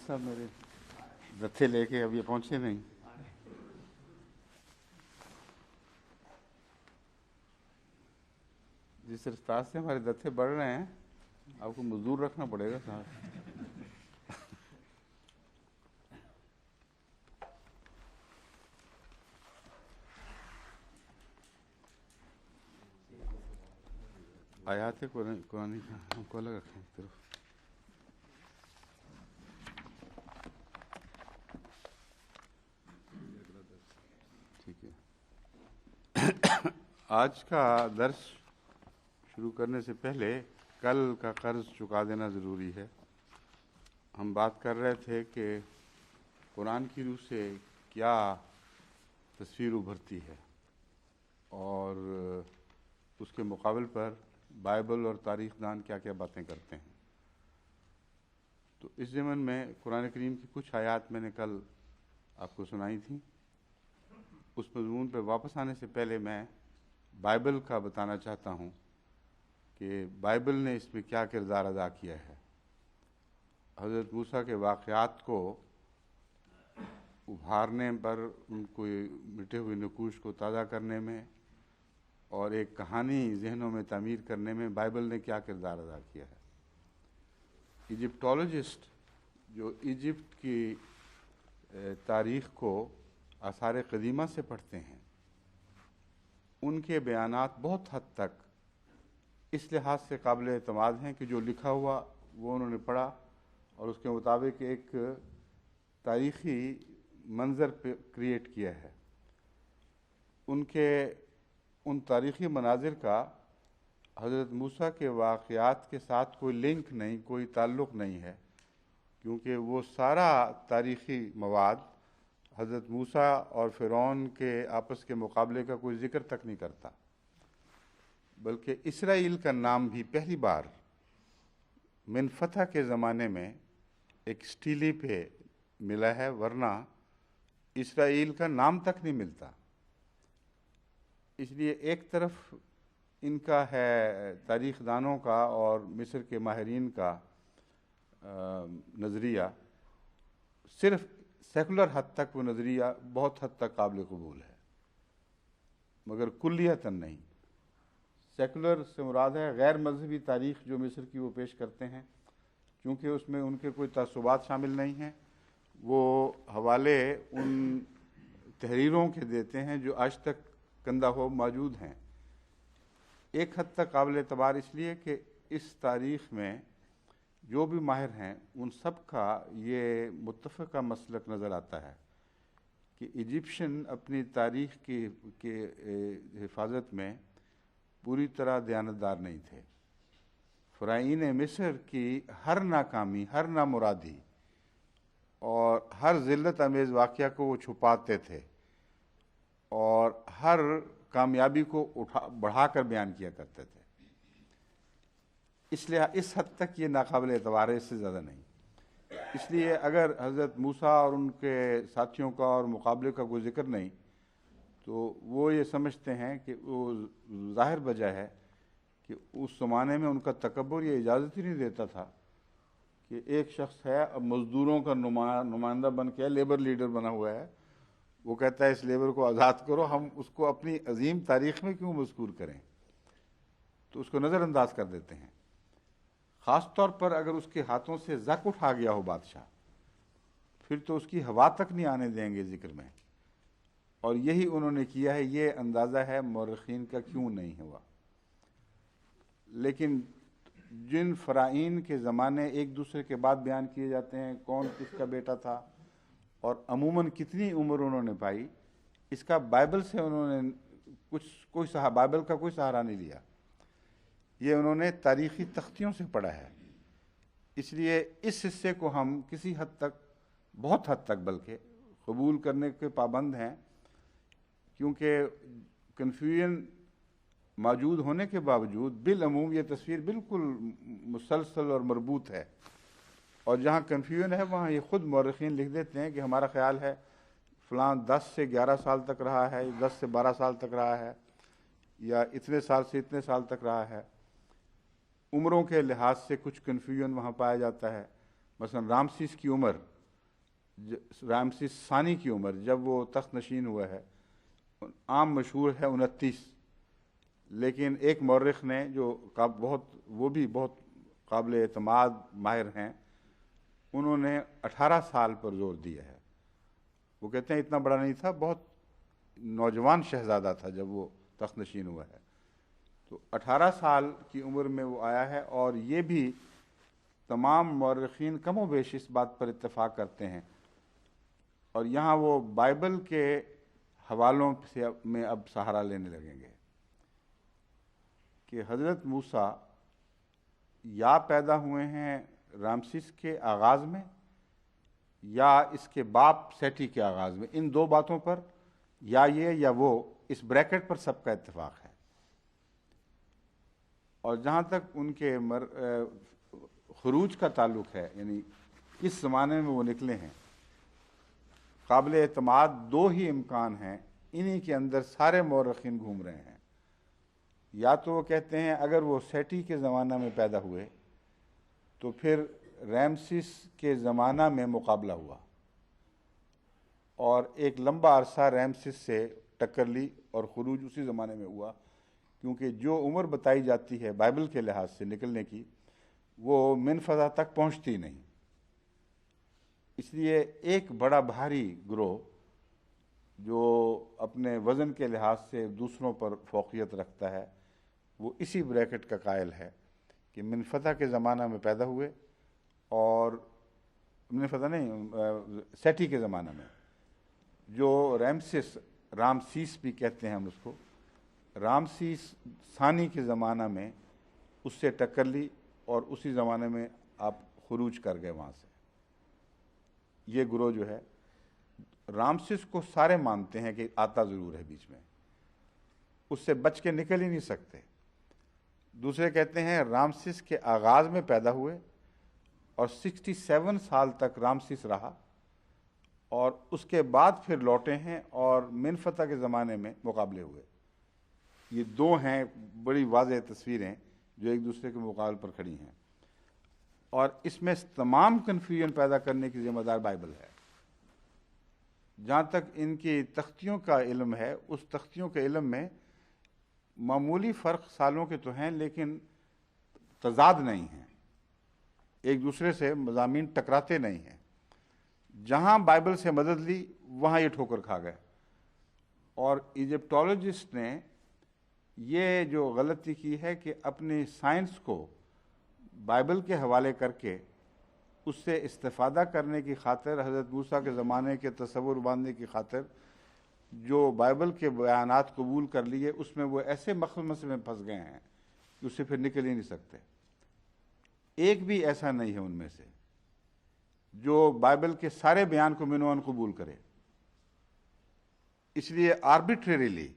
صاحب میرے دتھے لے کے اب یہ پہنچے نہیں. جس رفتار سے ہمارے دتھے بڑھ رہے ہیں آپ کو مزدور رکھنا پڑے گا صاحب. آیات قرآن ہم کو الگ رکھیں ایک طرف. ٹھیک ہے. آج کا درس شروع کرنے سے پہلے کل کا قرض چکا دینا ضروری ہے. ہم بات کر رہے تھے کہ قرآن کی روح سے کیا تصویر ابھرتی ہے اور اس کے مقابل پر بائبل اور تاریخ دان کیا کیا باتیں کرتے ہیں. تو اس ضمن میں قرآن کریم کی کچھ آیات میں نے کل آپ کو سنائی تھیں. اس مضمون پہ واپس آنے سے پہلے میں بائبل کا بتانا چاہتا ہوں کہ بائبل نے اس میں کیا کردار ادا کیا ہے. حضرت موسیٰ کے واقعات کو ابھارنے پر، ان کو مٹے ہوئے نقوش کو تازہ کرنے میں اور ایک کہانی ذہنوں میں تعمیر کرنے میں بائبل نے کیا کردار ادا کیا ہے. ایجپٹولوجسٹ جو ایجپٹ کی تاریخ کو آثار قدیمہ سے پڑھتے ہیں، ان کے بیانات بہت حد تک اس لحاظ سے قابل اعتماد ہیں کہ جو لکھا ہوا وہ انہوں نے پڑھا اور اس کے مطابق ایک تاریخی منظر کریٹ کیا ہے. ان تاریخی مناظر کا حضرت موسیٰ کے واقعات کے ساتھ کوئی لنک نہیں، کوئی تعلق نہیں ہے، کیونکہ وہ سارا تاریخی مواد حضرت موسیٰ اور فرعون کے آپس کے مقابلے کا کوئی ذکر تک نہیں کرتا. بلکہ اسرائیل کا نام بھی پہلی بار من فتح کے زمانے میں ایک سٹیلی پہ ملا ہے، ورنہ اسرائیل کا نام تک نہیں ملتا. اس لیے ایک طرف ان کا ہے تاریخ دانوں کا اور مصر کے ماہرین کا نظریہ، صرف سیکولر حد تک وہ نظریہ بہت حد تک قابل قبول ہے، مگر کلیتاً نہیں. سیکولر سے مراد ہے غیر مذہبی تاریخ جو مصر کی وہ پیش کرتے ہیں، چونکہ اس میں ان کے کوئی تعصبات شامل نہیں ہیں. وہ حوالے ان تحریروں کے دیتے ہیں جو آج تک کندہ ہو موجود ہیں. ایک حد تک قابل اعتبار اس لیے کہ اس تاریخ میں جو بھی ماہر ہیں ان سب کا یہ متفقہ مسلک نظر آتا ہے کہ ایجپشن اپنی تاریخ کی حفاظت میں پوری طرح دیانتدار نہیں تھے. فرعین مصر کی ہر ناکامی، ہر نامرادی اور ہر ذلت امیز واقعہ کو وہ چھپاتے تھے اور ہر کامیابی کو بڑھا کر بیان کیا کرتے تھے. اس لیے اس حد تک یہ ناقابل اعتبار ہے، اس سے زیادہ نہیں. اس لیے اگر حضرت موسیٰ اور ان کے ساتھیوں کا اور مقابلے کا کوئی ذکر نہیں تو وہ یہ سمجھتے ہیں کہ وہ ظاہر وجہ ہے کہ اس زمانے میں ان کا تکبر یہ اجازت ہی نہیں دیتا تھا کہ ایک شخص ہے اب مزدوروں کا نمائندہ بن کے لیبر لیڈر بنا ہوا ہے، وہ کہتا ہے اس لیبر کو آزاد کرو، ہم اس کو اپنی عظیم تاریخ میں کیوں مذکور کریں. تو اس کو نظر انداز کر دیتے ہیں. خاص طور پر اگر اس کے ہاتھوں سے زک اٹھا گیا ہو بادشاہ، پھر تو اس کی ہوا تک نہیں آنے دیں گے ذکر میں. اور یہی انہوں نے کیا ہے. یہ اندازہ ہے مورخین کا کیوں نہیں ہوا. لیکن جن فرعین کے زمانے ایک دوسرے کے بعد بیان کیے جاتے ہیں، کون کس کا بیٹا تھا اور عموماً کتنی عمر انہوں نے پائی، اس کا بائبل سے انہوں نے بائبل کا کوئی سہارا نہیں لیا. یہ انہوں نے تاریخی تختیوں سے پڑھا ہے. اس لیے اس حصے کو ہم کسی حد تک، بہت حد تک بلکہ، قبول کرنے کے پابند ہیں، کیونکہ کنفیوژن موجود ہونے کے باوجود بالعموم یہ تصویر بالکل مسلسل اور مربوط ہے. اور جہاں کنفیوژن ہے وہاں یہ خود مورخین لکھ دیتے ہیں کہ ہمارا خیال ہے فلاں 10 سے 11 سال تک رہا ہے، 10 سے 12 سال تک رہا ہے، یا اتنے سال سے اتنے سال تک رہا ہے. عمروں کے لحاظ سے کچھ کنفیوژن وہاں پایا جاتا ہے. مثلا رامسیس کی عمر رامسیس ثانی کی عمر جب وہ تخت نشین ہوا ہے عام مشہور ہے 29، لیکن ایک مورخ نے جو وہ بھی بہت قابل اعتماد ماہر ہیں، انہوں نے 18 سال پر زور دیا ہے۔ وہ کہتے ہیں اتنا بڑا نہیں تھا، بہت نوجوان شہزادہ تھا جب وہ تخت نشین ہوا ہے، تو 18 سال کی عمر میں وہ آیا ہے۔ اور یہ بھی تمام مورخین کم و بیش اس بات پر اتفاق کرتے ہیں، اور یہاں وہ بائبل کے حوالوں سے میں اب سہارا لینے لگیں گے کہ حضرت موسیٰ یا پیدا ہوئے ہیں رامسیس کے آغاز میں یا اس کے باپ سیٹی کے آغاز میں، ان دو باتوں پر یا یہ یا وہ، اس بریکٹ پر سب کا اتفاق ہے۔ اور جہاں تک ان کے خروج کا تعلق ہے، یعنی کس زمانے میں وہ نکلے ہیں، قابل اعتماد دو ہی امکان ہیں، انہی کے اندر سارے مورخین گھوم رہے ہیں۔ یا تو وہ کہتے ہیں اگر وہ سیٹی کے زمانہ میں پیدا ہوئے تو پھر رامسیس کے زمانہ میں مقابلہ ہوا اور ایک لمبا عرصہ رامسیس سے ٹکر لی اور خروج اسی زمانے میں ہوا، کیونکہ جو عمر بتائی جاتی ہے بائبل کے لحاظ سے نکلنے کی وہ منفذہ تک پہنچتی نہیں۔ اس لیے ایک بڑا بھاری گروہ جو اپنے وزن کے لحاظ سے دوسروں پر فوقیت رکھتا ہے وہ اسی بریکٹ کا قائل ہے کہ منفتح کے زمانہ میں پیدا ہوئے، اور منفتح نہیں، سیٹی کے زمانہ میں، جو رامسیس بھی کہتے ہیں ہم اس کو، رامسیس ثانی کے زمانہ میں اس سے ٹکر لی اور اسی زمانے میں آپ خروج کر گئے وہاں سے۔ یہ گروہ جو ہے رامسیس کو سارے مانتے ہیں کہ آتا ضرور ہے بیچ میں، اس سے بچ کے نکل ہی نہیں سکتے۔ دوسرے کہتے ہیں رامسیس کے آغاز میں پیدا ہوئے اور 67 سال تک رامسیس رہا اور اس کے بعد پھر لوٹے ہیں اور منفتح کے زمانے میں مقابلے ہوئے۔ یہ دو ہیں بڑی واضح تصویریں جو ایک دوسرے کے مقابل پر کھڑی ہیں، اور اس میں تمام کنفیوژن پیدا کرنے کی ذمہ دار بائبل ہے۔ جہاں تک ان کی تختیوں کا علم ہے، اس تختیوں کے علم میں معمولی فرق سالوں کے تو ہیں لیکن تضاد نہیں ہیں، ایک دوسرے سے مضامین ٹکراتے نہیں ہیں۔ جہاں بائبل سے مدد لی وہاں یہ ٹھوکر کھا گئے، اور ایجپٹولوجسٹ نے یہ جو غلطی کی ہے کہ اپنی سائنس کو بائبل کے حوالے کر کے اس سے استفادہ کرنے کی خاطر، حضرت موسیٰ کے زمانے کے تصور باندھنے کی خاطر جو بائبل کے بیانات قبول کر لیے، اس میں وہ ایسے مخمس میں پھنس گئے ہیں کہ اس سے پھر نکل ہی نہیں سکتے۔ ایک بھی ایسا نہیں ہے ان میں سے جو بائبل کے سارے بیان کو منوان قبول کرے۔ اس لیے آربیٹریریلی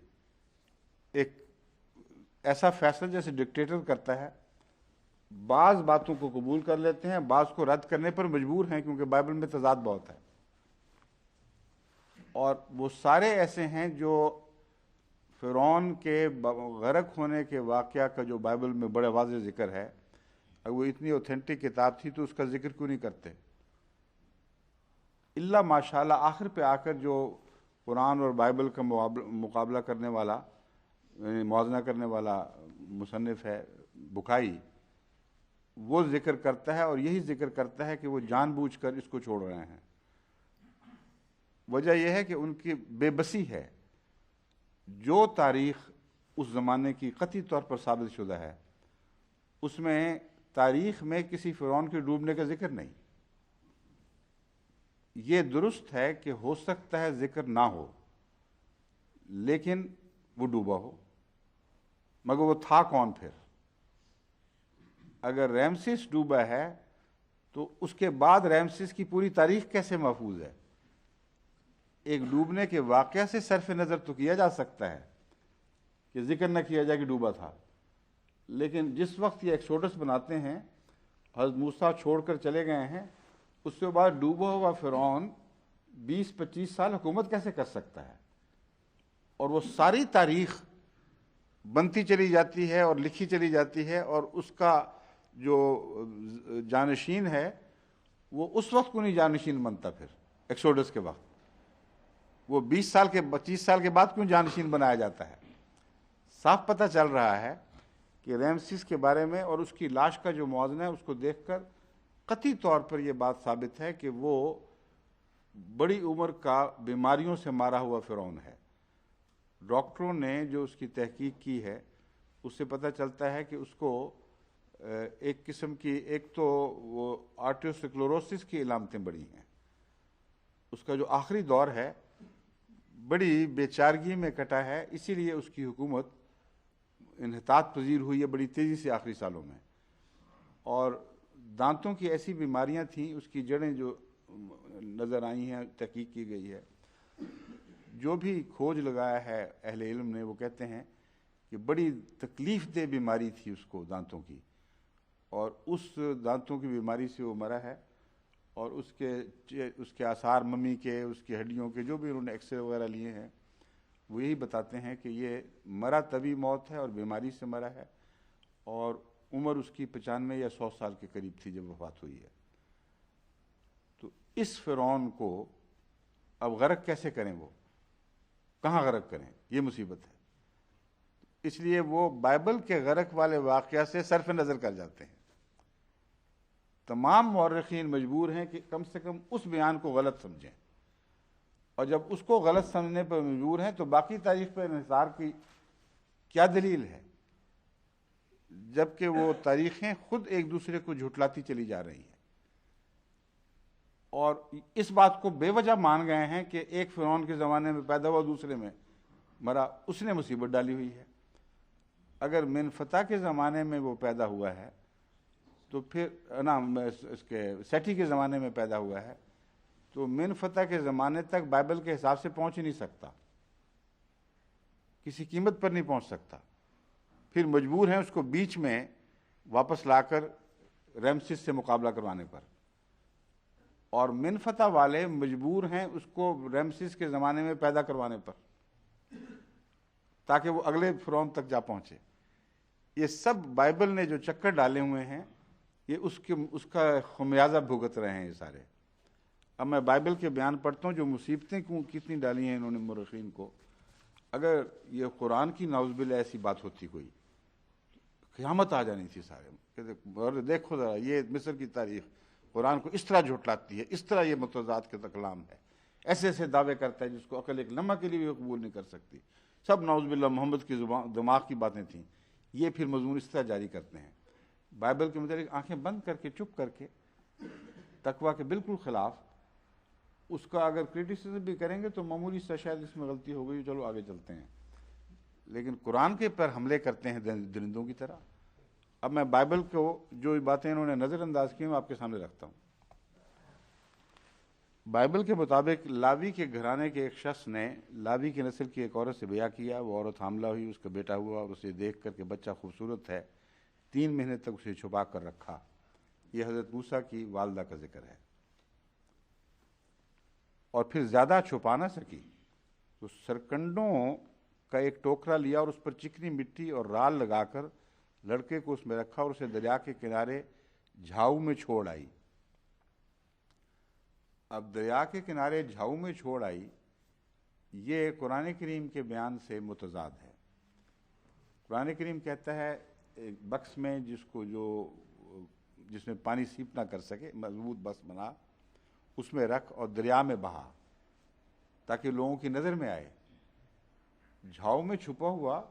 ایک ایسا فیصلہ جیسے ڈکٹیٹر کرتا ہے، بعض باتوں کو قبول کر لیتے ہیں، بعض کو رد کرنے پر مجبور ہیں کیونکہ بائبل میں تضاد بہت ہے، اور وہ سارے ایسے ہیں جو فرعون کے غرق ہونے کے واقعہ کا جو بائبل میں بڑے واضح ذکر ہے، اگر وہ اتنی اوتھینٹک کتاب تھی تو اس کا ذکر کیوں نہیں کرتے؟ اللہ ماشاءاللہ آخر پہ آ کر جو قرآن اور بائبل کا مقابلہ کرنے والا، موازنہ کرنے والا مصنف ہے بکائی، وہ ذکر کرتا ہے، اور یہی ذکر کرتا ہے کہ وہ جان بوجھ کر اس کو چھوڑ رہے ہیں۔ وجہ یہ ہے کہ ان کی بے بسی ہے۔ جو تاریخ اس زمانے کی قطعی طور پر ثابت شدہ ہے، اس میں تاریخ میں کسی فرعون کے ڈوبنے کا ذکر نہیں۔ یہ درست ہے کہ ہو سکتا ہے ذکر نہ ہو، لیکن وہ ڈوبا ہو، مگر وہ تھا کون پھر؟ اگر رامسیس ڈوبا ہے تو اس کے بعد رامسیس کی پوری تاریخ کیسے محفوظ ہے؟ ایک ڈوبنے کے واقعہ سے صرف نظر تو کیا جا سکتا ہے کہ ذکر نہ کیا جائے کہ ڈوبا تھا، لیکن جس وقت یہ ایکسوڈس بناتے ہیں، حضرت موسیٰ چھوڑ کر چلے گئے ہیں، اس کے بعد ڈوبا ہوا فرعون 20-25 سال حکومت کیسے کر سکتا ہے؟ اور وہ ساری تاریخ بنتی چلی جاتی ہے اور لکھی چلی جاتی ہے، اور اس کا جو جانشین ہے وہ اس وقت کو نہیں جانشین بنتا پھر، ایکسوڈس کے وقت، وہ 25 سال کے بعد کیوں جانشین بنایا جاتا ہے؟ صاف پتہ چل رہا ہے کہ رامسیس کے بارے میں اور اس کی لاش کا جو موازنہ ہے اس کو دیکھ کر قطعی طور پر یہ بات ثابت ہے کہ وہ بڑی عمر کا بیماریوں سے مارا ہوا فرعون ہے۔ ڈاکٹروں نے جو اس کی تحقیق کی ہے اس سے پتہ چلتا ہے کہ اس کو ایک قسم کی، ایک تو وہ آرٹریوسکلوروسس کی علامتیں بڑی ہیں، اس کا جو آخری دور ہے بڑی بے چارگی میں کٹا ہے، اسی لیے اس کی حکومت انحطاط پذیر ہوئی ہے بڑی تیزی سے آخری سالوں میں، اور دانتوں کی ایسی بیماریاں تھیں، اس کی جڑیں جو نظر آئی ہیں، تحقیق کی گئی ہے، جو بھی کھوج لگایا ہے اہل علم نے وہ کہتے ہیں کہ بڑی تکلیف دہ بیماری تھی اس کو دانتوں کی، اور اس دانتوں کی بیماری سے وہ مرا ہے، اور اس کے آثار ممی کے، اس کی ہڈیوں کے جو بھی انہوں نے ایکس رے وغیرہ لیے ہیں وہ یہی بتاتے ہیں کہ یہ مرا طبی موت ہے اور بیماری سے مرا ہے، اور عمر اس کی 95 یا 100 سال کے قریب تھی جب وفات ہوئی ہے۔ تو اس فرعون کو اب غرق کیسے کریں؟ وہ کہاں غرق کریں؟ یہ مصیبت ہے۔ اس لیے وہ بائبل کے غرق والے واقعہ سے صرف نظر کر جاتے ہیں۔ تمام مورخین مجبور ہیں کہ کم سے کم اس بیان کو غلط سمجھیں، اور جب اس کو غلط سمجھنے پر مجبور ہیں تو باقی تاریخ پر انحصار کی کیا دلیل ہے، جبکہ وہ تاریخیں خود ایک دوسرے کو جھٹلاتی چلی جا رہی ہیں، اور اس بات کو بے وجہ مان گئے ہیں کہ ایک فرعون کے زمانے میں پیدا ہوا دوسرے میں مرا، اس نے مصیبت ڈالی ہوئی ہے۔ اگر منفتح کے زمانے میں وہ پیدا ہوا ہے تو پھر اس کے سیٹھی کے زمانے میں پیدا ہوا ہے تو منفتح کے زمانے تک بائبل کے حساب سے پہنچ ہی نہیں سکتا، کسی قیمت پر نہیں پہنچ سکتا، پھر مجبور ہیں اس کو بیچ میں واپس لا کر رامسیس سے مقابلہ کروانے پر، اور منفتح والے مجبور ہیں اس کو رامسیس کے زمانے میں پیدا کروانے پر تاکہ وہ اگلے فرعون تک جا پہنچے۔ یہ سب بائبل نے جو چکر ڈالے ہوئے ہیں یہ اس کا خمیازہ بھگت رہے ہیں یہ سارے۔ اب میں بائبل کے بیان پڑھتا ہوں جو مصیبتیں کتنی ڈالی ہیں انہوں نے مورخین کو۔ اگر یہ قرآن کی نعوذ باللہ ایسی بات ہوتی کوئی، قیامت آ جانی تھی سارے، کہتے دیکھو ذرا یہ مصر کی تاریخ قرآن کو اس طرح جھٹلاتی ہے، اس طرح یہ متضاد کے کلام ہے، ایسے ایسے دعوے کرتا ہے جس کو عقل ایک لمحہ کے لیے بھی قبول نہیں کر سکتی، سب نعوذ باللہ محمد کی دماغ کی باتیں تھیں۔ یہ پھر مضمون اس طرح جاری کرتے ہیں، بائبل کے متعلق آنکھیں بند کر کے، چپ کر کے، تقویٰ کے بالکل خلاف۔ اس کا اگر کرٹیسزم بھی کریں گے تو معمولی سا شاید اس میں غلطی ہو گئی، چلو آگے چلتے ہیں، لیکن قرآن کے پر حملے کرتے ہیں درندوں کی طرح۔ اب میں بائبل کو جو باتیں انہوں نے نظر انداز کی میں آپ کے سامنے رکھتا ہوں۔ بائبل کے مطابق لاوی کے گھرانے کے ایک شخص نے لاوی کی نسل کی ایک عورت سے بیاہ کیا، وہ عورت حاملہ ہوئی، اس کا بیٹا ہوا، اور اسے دیکھ کر کہ بچہ خوبصورت ہے 3 مہینے تک اسے چھپا کر رکھا۔ یہ حضرت موسیٰ کی والدہ کا ذکر ہے۔ اور پھر زیادہ چھپا نہ سکی تو سرکنڈوں کا ایک ٹوکرا لیا اور اس پر چکنی مٹی اور رال لگا کر لڑکے کو اس میں رکھا اور اسے دریا کے کنارے جھاؤ میں چھوڑ آئی۔ اب دریا کے کنارے جھاؤ میں چھوڑ آئی، یہ قرآن کریم کے بیان سے متضاد ہے۔ قرآن کریم کہتا ہے ایک بکس میں جس میں پانی سیپ نہ کر سکے، مضبوط بکس بنا، اس میں رکھ اور دریا میں بہا تاکہ لوگوں کی نظر میں آئے۔ جھاؤ میں چھپا ہوا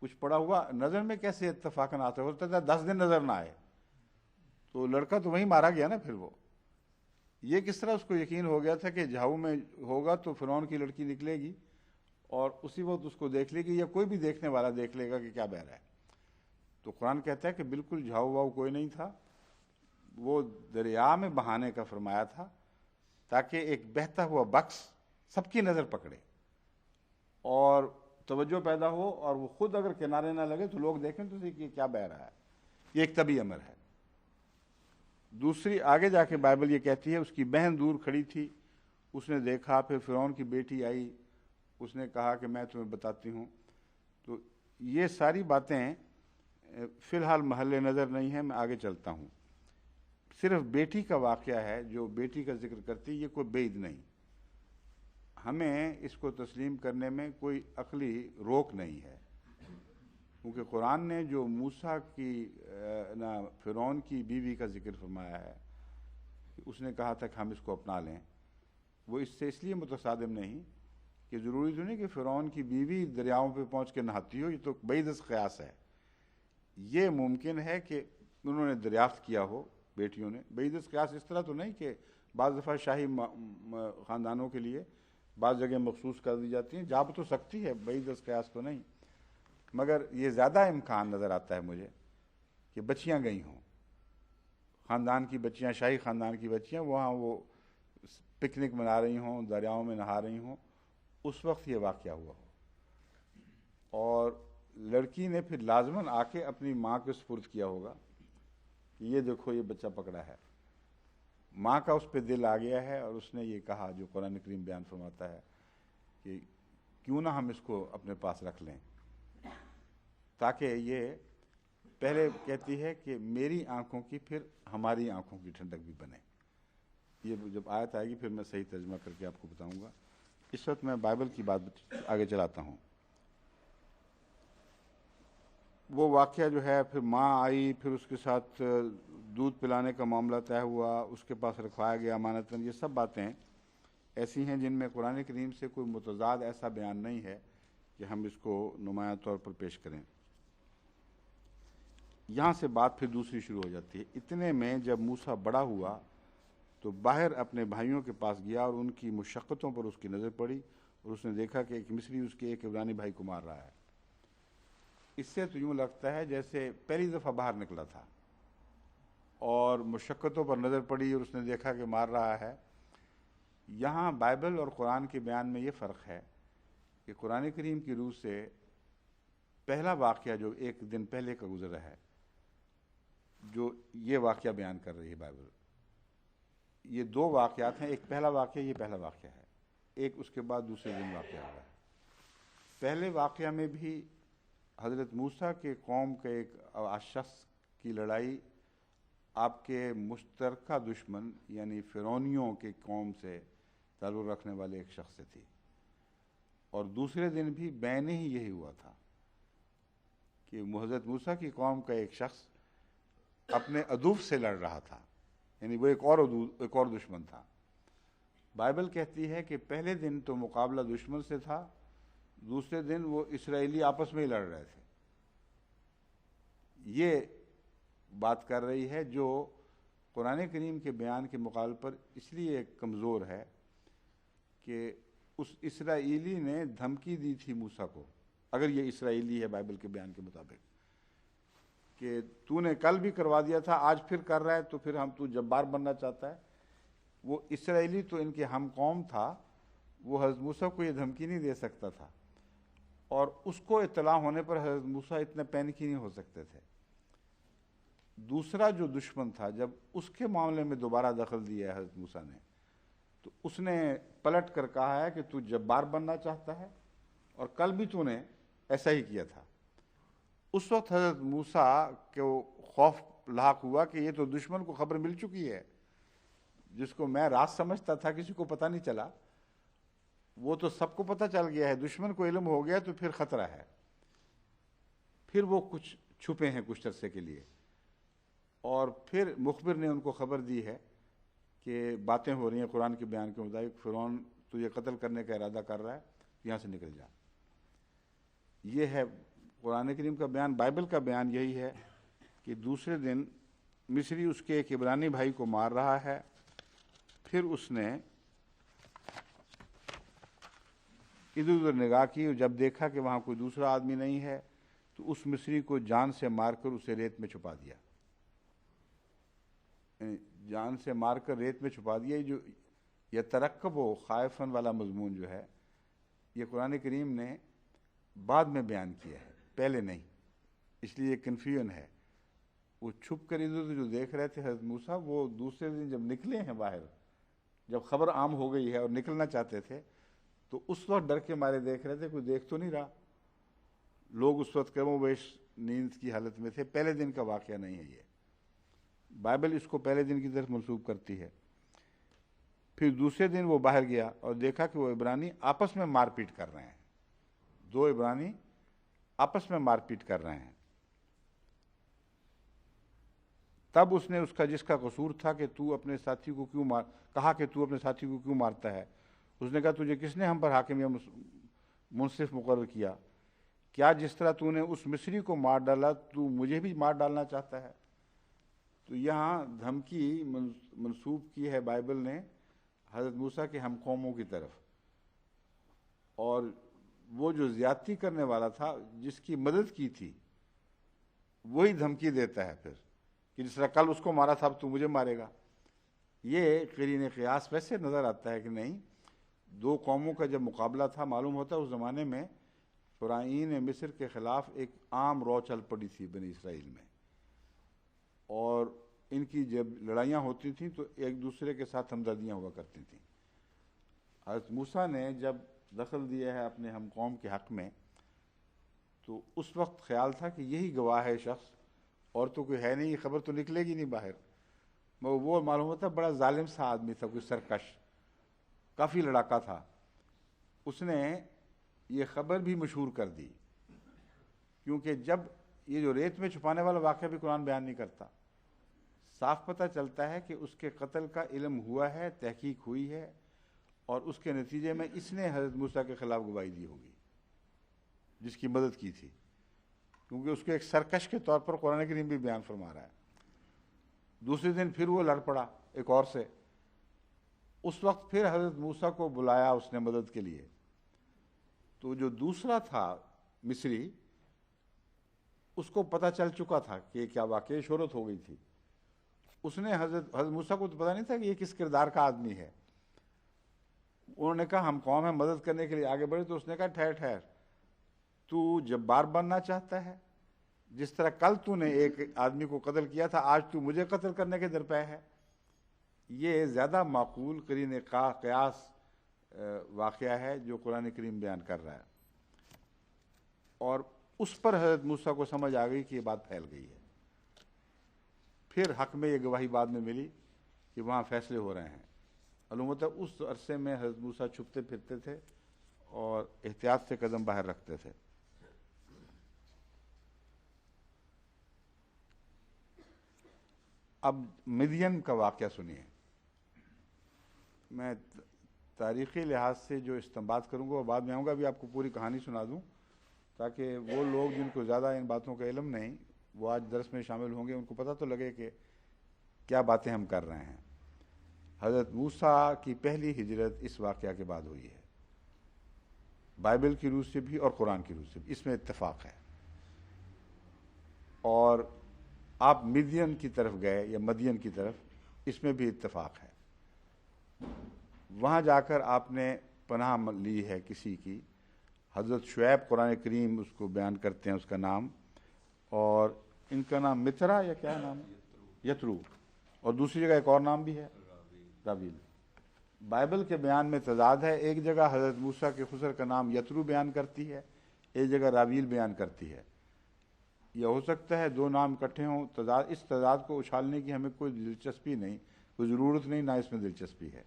کچھ پڑا ہوا نظر میں کیسے اتفاقاً آتا ہے؟ ہوتا تھا 10 دن نظر نہ آئے تو لڑکا تو وہیں مارا گیا نا۔ پھر وہ یہ کس طرح اس کو یقین ہو گیا تھا کہ جھاؤ میں ہوگا تو فرعون کی لڑکی نکلے گی اور اسی وقت اس کو دیکھ لے گی، یا کوئی بھی دیکھنے والا دیکھ لے گا کہ کیا بہہ رہا ہے؟ تو قرآن کہتا ہے کہ بالکل جھاؤ واؤ کوئی نہیں تھا، وہ دریا میں بہانے کا فرمایا تھا تاکہ ایک بہتا ہوا بکس سب کی نظر پکڑے اور توجہ پیدا ہو، اور وہ خود اگر کنارے نہ لگے تو لوگ دیکھیں تو کہ کیا بہہ رہا ہے۔ یہ ایک طبی امر ہے۔ دوسری آگے جا کے بائبل یہ کہتی ہے اس کی بہن دور کھڑی تھی، اس نے دیکھا، پھر فرعون کی بیٹی آئی، اس نے کہا کہ میں تمہیں بتاتی ہوں۔ تو یہ ساری باتیں فی الحال محل نظر نہیں ہیں، میں آگے چلتا ہوں۔ صرف بیٹی کا واقعہ ہے جو بیٹی کا ذکر کرتی، یہ کوئی بعید نہیں. ہمیں اس کو تسلیم کرنے میں کوئی عقلی روک نہیں ہے، کیونکہ قرآن نے جو موسیٰ کی فرعون کی بیوی کا ذکر فرمایا ہے، اس نے کہا تھا کہ ہم اس کو اپنا لیں، وہ اس سے اس لیے متصادم نہیں کہ ضروری تو نہیں کہ فرعون کی بیوی دریاؤں پہ پہنچ کے نہاتی ہو، یہ تو بعید از قیاس ہے. یہ ممکن ہے کہ انہوں نے دریافت کیا ہو بیٹیوں نے. بعید از قیاس اس طرح تو نہیں کہ بعض دفعہ شاہی خاندانوں کے لیے بعض جگہ مخصوص کر دی جاتی ہیں، جا تو سکتی ہے، بعید از قیاس تو نہیں، مگر یہ زیادہ امکان نظر آتا ہے مجھے کہ بچیاں گئی ہوں، خاندان کی بچیاں، شاہی خاندان کی بچیاں وہاں وہ پکنک منا رہی ہوں، دریاؤں میں نہا رہی ہوں، اس وقت یہ واقعہ ہوا ہو. اور لڑکی نے پھر لازماً آ کے اپنی ماں کے سپرد کیا ہوگا کہ یہ دیکھو یہ بچہ پکڑا ہے. ماں کا اس پہ دل آ گیا ہے اور اس نے یہ کہا جو قرآن کریم بیان فرماتا ہے کہ کیوں نہ ہم اس کو اپنے پاس رکھ لیں، تاکہ یہ پہلے کہتی ہے کہ میری آنکھوں کی پھر ہماری آنکھوں کی ٹھنڈک بھی بنے. یہ جب آیت آئے گی پھر میں صحیح ترجمہ کر کے آپ کو بتاؤں گا. اس وقت میں بائبل کی بات آگے چلاتا ہوں. وہ واقعہ جو ہے، پھر ماں آئی، پھر اس کے ساتھ دودھ پلانے کا معاملہ طے ہوا، اس کے پاس رکھوایا گیا امانتاً. یہ سب باتیں ایسی ہیں جن میں قرآن کریم سے کوئی متضاد ایسا بیان نہیں ہے کہ ہم اس کو نمایاں طور پر پیش کریں. یہاں سے بات پھر دوسری شروع ہو جاتی ہے. اتنے میں جب موسیٰ بڑا ہوا تو باہر اپنے بھائیوں کے پاس گیا اور ان کی مشقتوں پر اس کی نظر پڑی، اور اس نے دیکھا کہ ایک مصری اس کے ایک عبرانی بھائی کو مار رہا ہے. اس سے تو یوں لگتا ہے جیسے پہلی دفعہ باہر نکلا تھا اور مشقتوں پر نظر پڑی اور اس نے دیکھا کہ مار رہا ہے. یہاں بائبل اور قرآن کے بیان میں یہ فرق ہے کہ قرآن کریم کی روح سے پہلا واقعہ جو ایک دن پہلے کا گزرا ہے، جو یہ واقعہ بیان کر رہی ہے بائبل، یہ دو واقعات ہیں. ایک پہلا واقعہ، یہ پہلا واقعہ ہے، ایک اس کے بعد دوسرے دن واقعہ ہوا ہے. پہلے واقعہ میں بھی حضرت موسیٰ کے قوم کے ایک شخص کی لڑائی آپ کے مشترکہ دشمن یعنی فرعونیوں کے قوم سے تعلق رکھنے والے ایک شخص سے تھی، اور دوسرے دن بھی بین ہی یہی ہوا تھا کہ حضرت موسیٰ کی قوم کا ایک شخص اپنے عدو سے لڑ رہا تھا، یعنی وہ ایک اور دشمن تھا. بائبل کہتی ہے کہ پہلے دن تو مقابلہ دشمن سے تھا، دوسرے دن وہ اسرائیلی آپس میں ہی لڑ رہے تھے. یہ بات کر رہی ہے جو قرآن کریم کے بیان کے مقابل پر اس لیے کمزور ہے کہ اس اسرائیلی نے دھمکی دی تھی موسیٰ کو، اگر یہ اسرائیلی ہے بائبل کے بیان کے مطابق، کہ تو نے کل بھی کروا دیا تھا، آج پھر کر رہا ہے، تو پھر تو جبار بننا چاہتا ہے. وہ اسرائیلی تو ان کے ہم قوم تھا، وہ حضرت موسیٰ کو یہ دھمکی نہیں دے سکتا تھا، اور اس کو اطلاع ہونے پر حضرت موسیٰ اتنے پینکی نہیں ہو سکتے تھے. دوسرا جو دشمن تھا، جب اس کے معاملے میں دوبارہ دخل دیا ہے حضرت موسیٰ نے، تو اس نے پلٹ کر کہا ہے کہ تو جبار بننا چاہتا ہے، اور کل بھی تو نے ایسا ہی کیا تھا. اس وقت حضرت موسیٰ کو خوف لاحق ہوا کہ یہ تو دشمن کو خبر مل چکی ہے، جس کو میں راز سمجھتا تھا کسی کو پتہ نہیں چلا، وہ تو سب کو پتہ چل گیا ہے. دشمن کو علم ہو گیا تو پھر خطرہ ہے. پھر وہ کچھ چھپے ہیں کچھ عرصے کے لیے، اور پھر مخبر نے ان کو خبر دی ہے کہ باتیں ہو رہی ہیں قرآن کے بیان کے مطابق، فرعون تجھے قتل کرنے کا ارادہ کر رہا ہے، یہاں سے نکل جا. یہ ہے قرآن کریم کا بیان. بائبل کا بیان یہی ہے کہ دوسرے دن مصری اس کے ایک عبرانی بھائی کو مار رہا ہے. پھر اس نے ادھر ادھر نگاہ کی اور جب دیکھا کہ وہاں کوئی دوسرا آدمی نہیں ہے تو اس مصری کو جان سے مار کر اسے ریت میں چھپا دیا. جان سے مار کر ریت میں چھپا دیا. جو یہ ترقب و خائفن والا مضمون جو ہے، یہ قرآن کریم نے بعد میں بیان کیا ہے، پہلے نہیں، اس لیے کنفیوژن ہے. وہ چھپ کر ادھر ادھر جو دیکھ رہے تھے حضرت موسیٰ، وہ دوسرے دن جب نکلے ہیں باہر، جب خبر عام ہو گئی ہے اور نکلنا چاہتے تھے، تو اس وقت ڈر کے مارے دیکھ رہے تھے. کوئی دیکھ تو نہیں رہا. لوگ اس وقت کم و بیش نیند کی حالت میں تھے. پہلے دن کا واقعہ نہیں ہے یہ. بائبل اس کو پہلے دن کی طرف منسوب کرتی ہے۔ پھر دوسرے دن وہ باہر گیا اور دیکھا کہ وہ عبرانی آپس میں مار پیٹ کر رہے ہیں، دو عبرانی آپس میں مار پیٹ کر رہے ہیں۔ تب اس نے اس کا جس کا قصور تھا کہ تو اپنے ساتھی کو کیوں کہا کہ تو اپنے ساتھی کو کیوں مارتا ہے، اس نے کہا تجھے کس نے ہم پر حاکم یا منصف مقرر کیا؟ کیا جس طرح تو نے اس مصری کو مار ڈالا تو مجھے بھی مار ڈالنا چاہتا ہے؟ تو یہاں دھمکی منسوب کی ہے بائبل نے حضرت موسیٰ کے ہم قوموں کی طرف، اور وہ جو زیادتی کرنے والا تھا، جس کی مدد کی تھی، وہی دھمکی دیتا ہے پھر کہ جس طرح کل اس کو مارا تھا اب تو مجھے مارے گا۔ یہ قرین قیاس ویسے نظر آتا ہے کہ نہیں، دو قوموں کا جب مقابلہ تھا، معلوم ہوتا ہے اس زمانے میں فرعین مصر کے خلاف ایک عام رو چل پڑی تھی بنی اسرائیل میں، اور ان کی جب لڑائیاں ہوتی تھیں تو ایک دوسرے کے ساتھ ہمدردیاں ہوا کرتی تھیں۔ حضرت موسیٰ نے جب دخل دیا ہے اپنے ہم قوم کے حق میں، تو اس وقت خیال تھا کہ یہی گواہ ہے شخص، اور تو کوئی ہے نہیں، یہ خبر تو نکلے گی نہیں باہر۔ مگر وہ معلوم ہوتا بڑا ظالم سا آدمی تھا، کوئی سرکش، کافی لڑاکا تھا۔ اس نے یہ خبر بھی مشہور کر دی، کیونکہ جب یہ جو ریت میں چھپانے والا واقعہ بھی قرآن بیان نہیں کرتا، صاف پتہ چلتا ہے کہ اس کے قتل کا علم ہوا ہے، تحقیق ہوئی ہے، اور اس کے نتیجے میں اس نے حضرت موسیٰ کے خلاف گواہی دی ہوگی جس کی مدد کی تھی، کیونکہ اس کے ایک سرکش کے طور پر قرآن کریم بھی بیان فرما رہا ہے۔ دوسرے دن پھر وہ لڑ پڑا ایک اور سے، اس وقت پھر حضرت موسیٰ کو بلایا اس نے مدد کے لیے، تو جو دوسرا تھا مصری، اس کو پتہ چل چکا تھا کہ کیا واقعی شہرت ہو گئی تھی۔ اس نے حضرت موسیٰ کو تو پتہ نہیں تھا کہ یہ کس کردار کا آدمی ہے۔ انہوں نے کہا ہم قوم ہیں، مدد کرنے کے لیے آگے بڑھے، تو اس نے کہا ٹھہر ٹھہر، تو جبار بننا چاہتا ہے؟ جس طرح کل تو نے ایک آدمی کو قتل کیا تھا، آج تو مجھے قتل کرنے کے درپے ہے۔ یہ زیادہ معقول قرین قیاس واقعہ ہے جو قرآن کریم بیان کر رہا ہے، اور اس پر حضرت موسیٰ کو سمجھ آ گئی کہ یہ بات پھیل گئی ہے۔ پھر حق میں یہ گواہی بعد میں ملی کہ وہاں فیصلے ہو رہے ہیں۔ البتہ اس عرصے میں حضرت موسیٰ چھپتے پھرتے تھے اور احتیاط سے قدم باہر رکھتے تھے۔ اب مدین کا واقعہ سنیے۔ میں تاریخی لحاظ سے جو استنباط کروں گا وہ بعد میں آؤں گا، ابھی آپ کو پوری کہانی سنا دوں تاکہ وہ لوگ جن کو زیادہ ان باتوں کا علم نہیں، وہ آج درس میں شامل ہوں گے، ان کو پتہ تو لگے کہ کیا باتیں ہم کر رہے ہیں۔ حضرت موسیٰ کی پہلی ہجرت اس واقعہ کے بعد ہوئی ہے، بائبل کی روح سے بھی اور قرآن کی روح سے بھی، اس میں اتفاق ہے۔ اور آپ مدین کی طرف گئے یا مدین کی طرف، اس میں بھی اتفاق ہے۔ وہاں جا کر آپ نے پناہ لی ہے کسی کی، حضرت شعیب قرآن کریم اس کو بیان کرتے ہیں، اس کا نام، اور ان کا نام مترا یا کیا نام، یترو، اور دوسری جگہ ایک اور نام بھی ہے، راویل۔ بائبل کے بیان میں تضاد ہے، ایک جگہ حضرت موسیٰ کے خسر کا نام یترو بیان کرتی ہے، ایک جگہ راویل بیان کرتی ہے۔ یہ ہو سکتا ہے دو نام اکٹھے ہوں، اس تضاد کو اچھالنے کی ہمیں کوئی دلچسپی نہیں، کوئی ضرورت نہیں، نہ اس میں دلچسپی ہے۔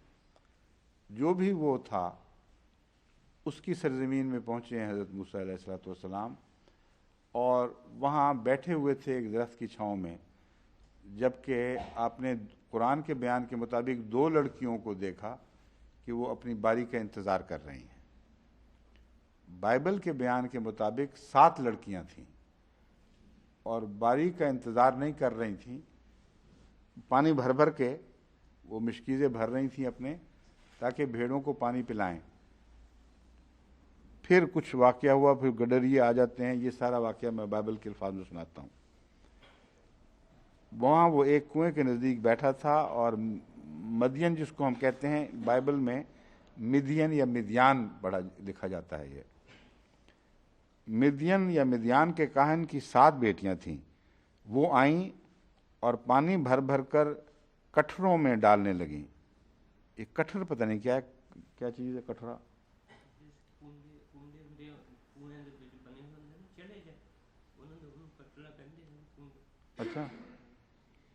جو بھی وہ تھا اس کی سرزمین میں پہنچے ہیں حضرت موسیٰ علیہ السلام، اور وہاں بیٹھے ہوئے تھے ایک درخت کی چھاؤں میں، جبکہ آپ نے قرآن کے بیان کے مطابق دو لڑکیوں کو دیکھا کہ وہ اپنی باری کا انتظار کر رہی ہیں۔ بائبل کے بیان کے مطابق 7 لڑکیاں تھیں اور باری کا انتظار نہیں کر رہی تھیں، پانی بھر بھر کے وہ مشکیزیں بھر رہی تھیں اپنے، تاکہ بھیڑوں کو پانی پلائیں۔ پھر کچھ واقعہ ہوا، پھر گڈریے آ جاتے ہیں، یہ سارا واقعہ میں بائبل کے الفاظ میں سناتا ہوں۔ وہاں وہ ایک کنویں کے نزدیک بیٹھا تھا، اور مدین جس کو ہم کہتے ہیں بائبل میں مدین یا مدیان بڑا لکھا جاتا ہے، یہ مدین یا مدیان کے کاہن کی 7 بیٹیاں تھیں۔ وہ آئیں اور پانی بھر بھر کر کٹھروں میں ڈالنے لگیں۔ یہ کٹھر پتہ نہیں کیا چیز ہے کٹھرا؟ اچھا،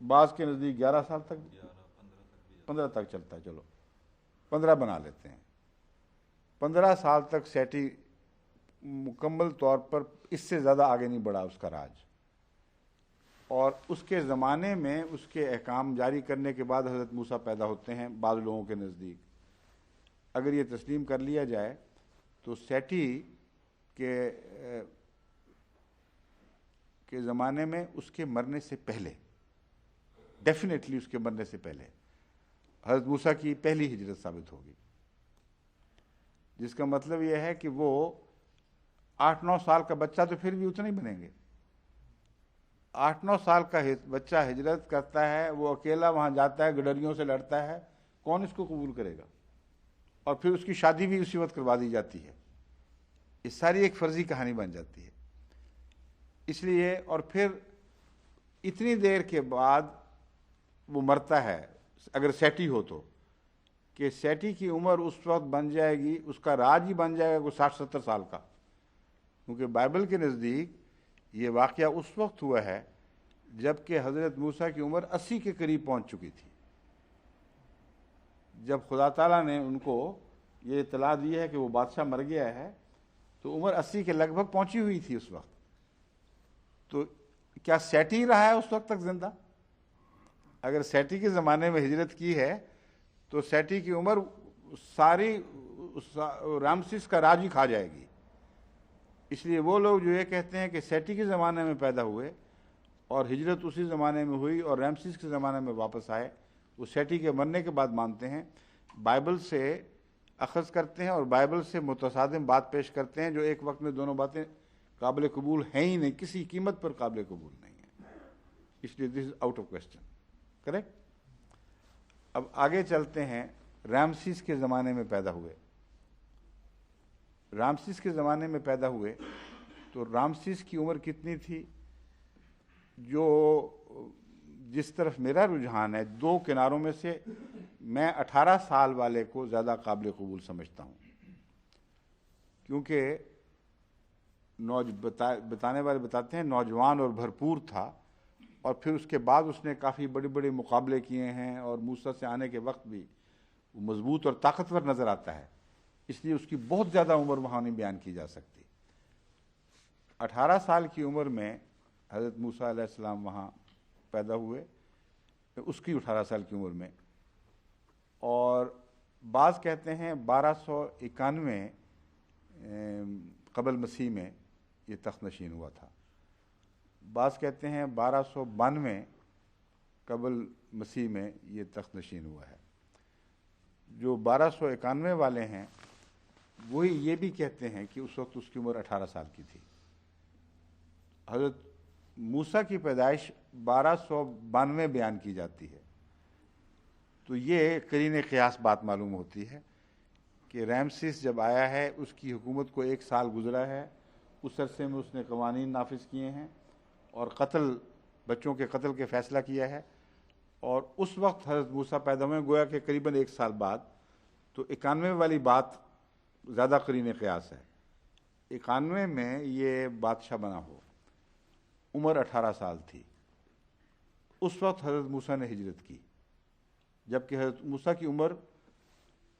بعض کے نزدیک 11 سال تک، 15 تک چلتا ہے، چلو 15 بنا لیتے ہیں۔ 15 سال تک سیٹی مکمل طور پر اس سے زیادہ آگے نہیں بڑھا اس کا راج، اور اس کے زمانے میں اس کے احکام جاری کرنے کے بعد حضرت موسیٰ پیدا ہوتے ہیں بعض لوگوں کے نزدیک۔ اگر یہ تسلیم کر لیا جائے تو سیٹی کے زمانے میں اس کے مرنے سے پہلے، ڈیفینیٹلی اس کے مرنے سے پہلے حضرت موسیٰ کی پہلی ہجرت ثابت ہوگی، جس کا مطلب یہ ہے کہ وہ 8-9 سال کا بچہ تو پھر بھی اتنا ہی بنیں گے۔ 8-9 سال کا بچہ ہجرت کرتا ہے، وہ اکیلا وہاں جاتا ہے، گڈریوں سے لڑتا ہے، کون اس کو قبول کرے گا؟ اور پھر اس کی شادی بھی اسی وقت کروا دی جاتی ہے۔ یہ ساری ایک فرضی کہانی بن جاتی ہے۔ اس لیے اور پھر اتنی دیر کے بعد وہ مرتا ہے، اگر سیٹی ہو تو، کہ سیٹی کی عمر اس وقت بن جائے گی، اس کا راج ہی بن جائے گا کوئی 60-70 سال کا، کیونکہ بائبل کے نزدیک یہ واقعہ اس وقت ہوا ہے جب کہ حضرت موسیٰ کی عمر 80 کے قریب پہنچ چکی تھی۔ جب خدا تعالیٰ نے ان کو یہ اطلاع دی ہے کہ وہ بادشاہ مر گیا ہے تو عمر 80 کے لگ بھگ پہنچی ہوئی تھی اس وقت۔ تو کیا سیٹی رہا ہے اس وقت تک زندہ؟ اگر سیٹی کے زمانے میں ہجرت کی ہے تو سیٹی کی عمر ساری رامسیس کا راج ہی کھا جائے گی۔ اس لیے وہ لوگ جو یہ کہتے ہیں کہ سیٹی کے زمانے میں پیدا ہوئے اور ہجرت اسی زمانے میں ہوئی اور رامسیس کے زمانے میں واپس آئے، وہ سیٹی کے مرنے کے بعد مانتے ہیں، بائبل سے اخذ کرتے ہیں اور بائبل سے متصادم بات پیش کرتے ہیں، جو ایک وقت میں دونوں باتیں قابل قبول ہیں ہی نہیں، کسی قیمت پر قابل قبول نہیں ہیں۔ اس لیے this is out of question, correct? اب آگے چلتے ہیں، رامسیس کے زمانے میں پیدا ہوئے۔ رامسیس کے زمانے میں پیدا ہوئے تو رامسیس کی عمر کتنی تھی؟ جو جس طرف میرا رجحان ہے، دو کناروں میں سے میں 18 سال والے کو زیادہ قابل قبول سمجھتا ہوں، کیونکہ بتانے والے بتاتے ہیں نوجوان اور بھرپور تھا، اور پھر اس کے بعد اس نے کافی بڑے بڑے مقابلے کیے ہیں، اور موسیٰ سے آنے کے وقت بھی وہ مضبوط اور طاقتور نظر آتا ہے، اس لیے اس کی بہت زیادہ عمر وہاں نہیں بیان کی جا سکتی۔ 18 سال کی عمر میں حضرت موسیٰ علیہ السلام وہاں پیدا ہوئے، اس کی 18 سال کی عمر میں، اور بعض کہتے ہیں 1291 قبل مسیح میں یہ تخت نشین ہوا تھا، بعض کہتے ہیں 1292 قبل مسیح میں یہ تخت نشین ہوا ہے۔ جو 1291 والے ہیں وہی یہ بھی کہتے ہیں کہ اس وقت اس کی عمر 18 سال کی تھی۔ حضرت موسیٰ کی پیدائش 1292 بیان کی جاتی ہے، تو یہ قرین قیاس بات معلوم ہوتی ہے کہ رامسیس جب آیا ہے اس کی حکومت کو 1 سال گزرا ہے، اس عرصے میں اس نے قوانین نافذ کیے ہیں اور بچوں کے قتل کے فیصلہ کیا ہے، اور اس وقت حضرت موسیٰ پیدا ہوئے، گویا کہ قریباً 1 سال بعد۔ تو 91 والی بات زیادہ قرین قیاس ہے۔ 91 میں یہ بادشاہ بنا ہو، عمر 18 سال تھی، اس وقت حضرت موسیٰ نے ہجرت کی، جبکہ حضرت موسیٰ کی عمر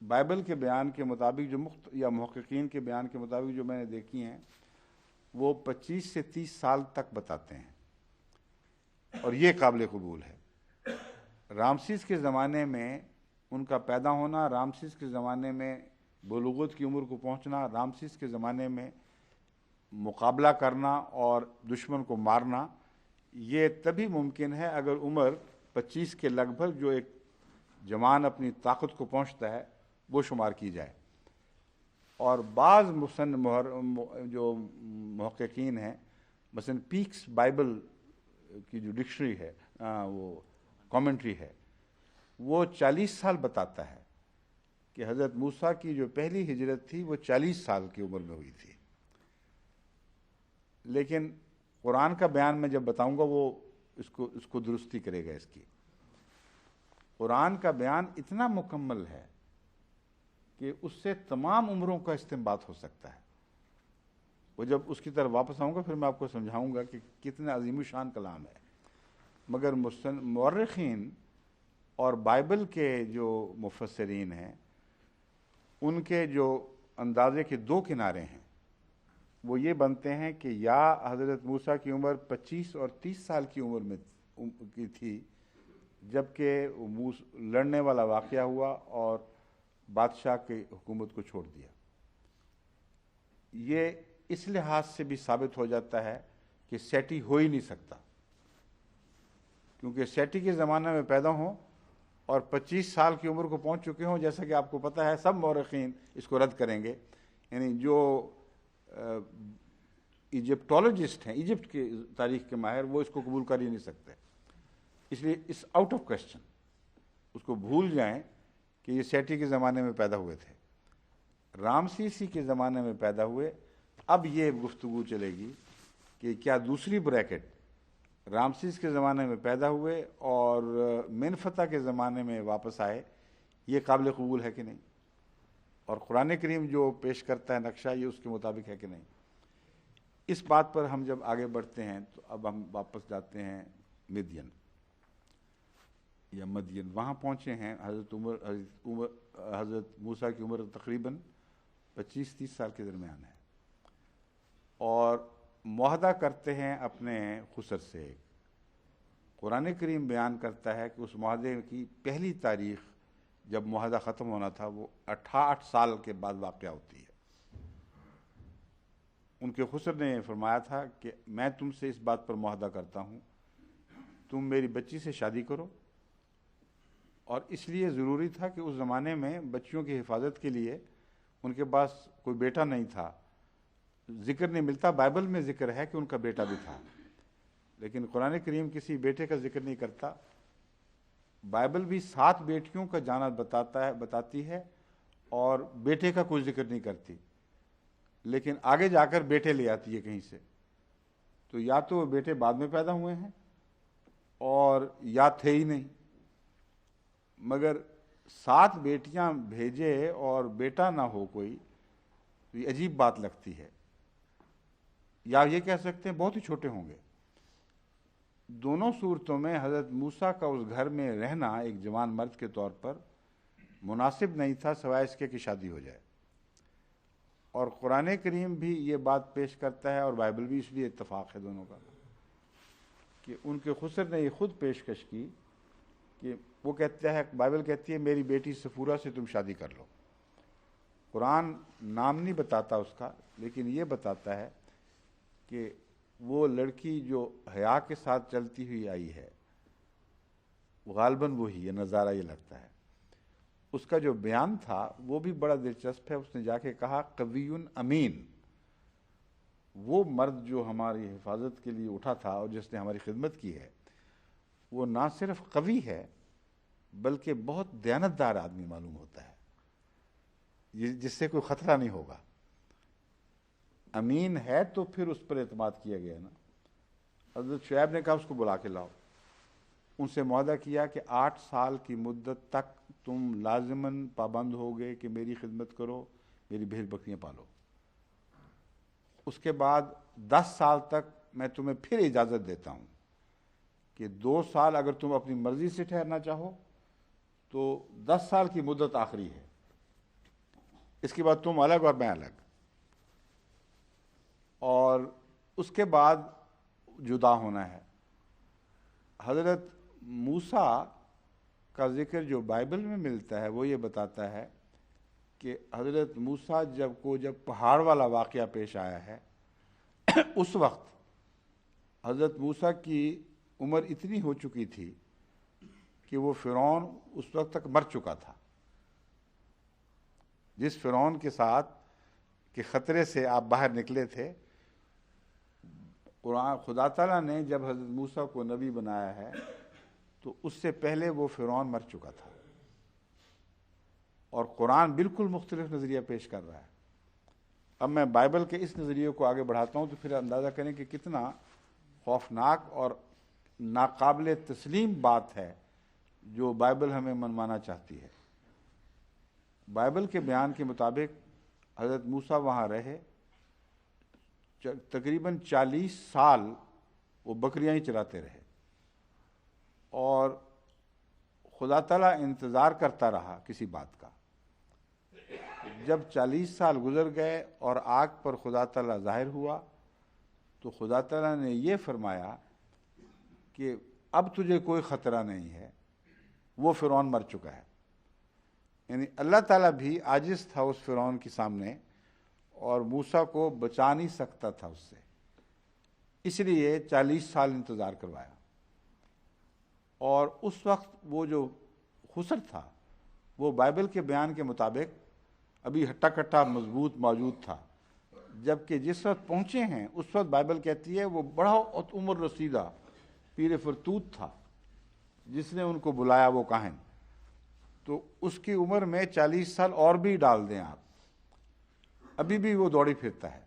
بائبل کے بیان کے مطابق یا محققین کے بیان کے مطابق جو میں نے دیکھی ہیں، وہ 25 سے 30 سال تک بتاتے ہیں، اور یہ قابل قبول ہے۔ رامسیس کے زمانے میں ان کا پیدا ہونا، رامسیس کے زمانے میں بلوغت کی عمر کو پہنچنا، رامسیس کے زمانے میں مقابلہ کرنا اور دشمن کو مارنا، یہ تبھی ممکن ہے اگر عمر 25 کے لگ بھگ، جو ایک جوان اپنی طاقت کو پہنچتا ہے، وہ شمار کی جائے۔ اور بعض جو محققین ہیں، مثلا پیکس بائبل کی جو ڈکشنری ہے، وہ کامنٹری ہے، وہ 40 سال بتاتا ہے کہ حضرت موسیٰ کی جو پہلی ہجرت تھی وہ 40 سال کی عمر میں ہوئی تھی۔ لیکن قرآن کا بیان میں جب بتاؤں گا وہ اس کو درستی کرے گا اس کی۔ قرآن کا بیان اتنا مکمل ہے کہ اس سے تمام عمروں کا استنباط ہو سکتا ہے۔ وہ جب اس کی طرف واپس آؤں گا پھر میں آپ کو سمجھاؤں گا کہ کتنا عظیم الشان کلام ہے۔ مگر مورخین اور بائبل کے جو مفسرین ہیں ان کے جو اندازے کے دو کنارے ہیں وہ یہ بنتے ہیں کہ یا حضرت موسیٰ کی عمر 25 اور 30 سال کی عمر میں کی تھی جبکہ لڑنے والا واقعہ ہوا اور بادشاہ کی حکومت کو چھوڑ دیا. یہ اس لحاظ سے بھی ثابت ہو جاتا ہے کہ سیٹی ہو ہی نہیں سکتا، کیونکہ سیٹی کے زمانے میں پیدا ہوں اور 25 سال کی عمر کو پہنچ چکے ہوں، جیسا کہ آپ کو پتہ ہے سب مورخین اس کو رد کریں گے. یعنی جو ایجپٹولوجسٹ ہیں، ایجپٹ کی تاریخ کے ماہر، وہ اس کو قبول کر ہی نہیں سکتے. اس لیے اس آؤٹ آف کوشچن، اس کو بھول جائیں کہ یہ سیٹی کے زمانے میں پیدا ہوئے تھے، رامسیسی کے زمانے میں پیدا ہوئے. اب یہ گفتگو چلے گی کہ کیا دوسری بریکٹ رامسیس کے زمانے میں پیدا ہوئے اور منفتح کے زمانے میں واپس آئے، یہ قابل قبول ہے کہ نہیں، اور قرآن کریم جو پیش کرتا ہے نقشہ یہ اس کے مطابق ہے کہ نہیں. اس بات پر ہم جب آگے بڑھتے ہیں تو اب ہم واپس جاتے ہیں مدین یا مدین. وہاں پہنچے ہیں حضرت موسیٰ کی عمر تقریباً 25-30 سال کے درمیان ہے، اور معاہدہ کرتے ہیں اپنے خسر سے. قرآن کریم بیان کرتا ہے کہ اس معاہدے کی پہلی تاریخ جب معاہدہ ختم ہونا تھا وہ 68 سال کے بعد واقع ہوتی ہے. ان کے خسر نے فرمایا تھا کہ میں تم سے اس بات پر معاہدہ کرتا ہوں، تم میری بچی سے شادی کرو. اور اس لیے ضروری تھا کہ اس زمانے میں بچیوں کی حفاظت کے لیے ان کے پاس کوئی بیٹا نہیں تھا. ذکر نہیں ملتا، بائبل میں ذکر ہے کہ ان کا بیٹا بھی تھا، لیکن قرآن کریم کسی بیٹے کا ذکر نہیں کرتا. بائبل بھی 7 بیٹیوں کا جانا بتاتی ہے اور بیٹے کا کوئی ذکر نہیں کرتی، لیکن آگے جا کر بیٹے لے آتی ہے کہیں سے. تو یا تو وہ بیٹے بعد میں پیدا ہوئے ہیں اور یا تھے ہی نہیں. مگر 7 بیٹیاں بھیجے اور بیٹا نہ ہو کوئی، تو یہ عجیب بات لگتی ہے. یا یہ کہہ سکتے ہیں بہت ہی چھوٹے ہوں گے. دونوں صورتوں میں حضرت موسیٰ کا اس گھر میں رہنا ایک جوان مرد کے طور پر مناسب نہیں تھا سوائے اس کے کہ شادی ہو جائے. اور قرآن کریم بھی یہ بات پیش کرتا ہے اور بائبل بھی، اس لیے اتفاق ہے دونوں کا کہ ان کے خسر نے یہ خود پیشکش کی کہ وہ کہتا ہے، بائبل کہتی ہے میری بیٹی سفورہ سے تم شادی کر لو. قرآن نام نہیں بتاتا اس کا، لیکن یہ بتاتا ہے کہ وہ لڑکی جو حیا کے ساتھ چلتی ہوئی آئی ہے غالباً وہی ہے. نظارہ یہ لگتا ہے. اس کا جو بیان تھا وہ بھی بڑا دلچسپ ہے. اس نے جا کے کہا قوی امین. وہ مرد جو ہماری حفاظت کے لیے اٹھا تھا اور جس نے ہماری خدمت کی ہے، وہ نہ صرف قوی ہے بلکہ بہت دیانتدار آدمی معلوم ہوتا ہے، جس سے کوئی خطرہ نہیں ہوگا. امین ہے تو پھر اس پر اعتماد کیا گیا نا. حضرت شعیب نے کہا اس کو بلا کے لاؤ. ان سے معاہدہ کیا کہ 8 سال کی مدت تک تم لازماً پابند ہوگے کہ میری خدمت کرو، میری بھیڑ بکریاں پالو. اس کے بعد 10 سال تک میں تمہیں پھر اجازت دیتا ہوں کہ 2 سال اگر تم اپنی مرضی سے ٹھہرنا چاہو تو 10 سال کی مدت آخری ہے. اس کے بعد تم الگ اور میں الگ. اور اس کے بعد جدا ہونا ہے. حضرت موسیٰ کا ذکر جو بائبل میں ملتا ہے وہ یہ بتاتا ہے کہ حضرت موسیٰ جب پہاڑ والا واقعہ پیش آیا ہے اس وقت حضرت موسیٰ کی عمر اتنی ہو چکی تھی کہ وہ فرعون اس وقت تک مر چکا تھا. جس فرعون کے ساتھ کہ خطرے سے آپ باہر نکلے تھے، خدا تعالیٰ نے جب حضرت موسیٰ کو نبی بنایا ہے تو اس سے پہلے وہ فرعون مر چکا تھا. اور قرآن بالکل مختلف نظریہ پیش کر رہا ہے. اب میں بائبل کے اس نظریے کو آگے بڑھاتا ہوں تو پھر اندازہ کریں کہ کتنا خوفناک اور ناقابل تسلیم بات ہے جو بائبل ہمیں منوانا چاہتی ہے. بائبل کے بیان کے مطابق حضرت موسیٰ وہاں رہے، تقریباً 40 سال وہ بکریاں ہی چراتے رہے. اور خدا تعالیٰ انتظار کرتا رہا کسی بات کا. جب 40 سال گزر گئے اور آگ پر خدا تعالیٰ ظاہر ہوا تو خدا تعالیٰ نے یہ فرمایا کہ اب تجھے کوئی خطرہ نہیں ہے، وہ فرعون مر چکا ہے. یعنی اللہ تعالیٰ بھی عاجز تھا اس فرعون کے سامنے اور موسیٰ کو بچا نہیں سکتا تھا اس سے، اس لیے 40 سال انتظار کروایا. اور اس وقت وہ جو خسر تھا وہ بائبل کے بیان کے مطابق ابھی ہٹا کٹا مضبوط موجود تھا، جبکہ جس وقت پہنچے ہیں اس وقت بائبل کہتی ہے وہ بڑا عمر رسیدہ پیر فرتوت تھا جس نے ان کو بلایا، وہ کاہن. تو اس کی عمر میں 40 سال اور بھی ڈال دیں آپ، ابھی بھی وہ دوڑی پھرتا ہے.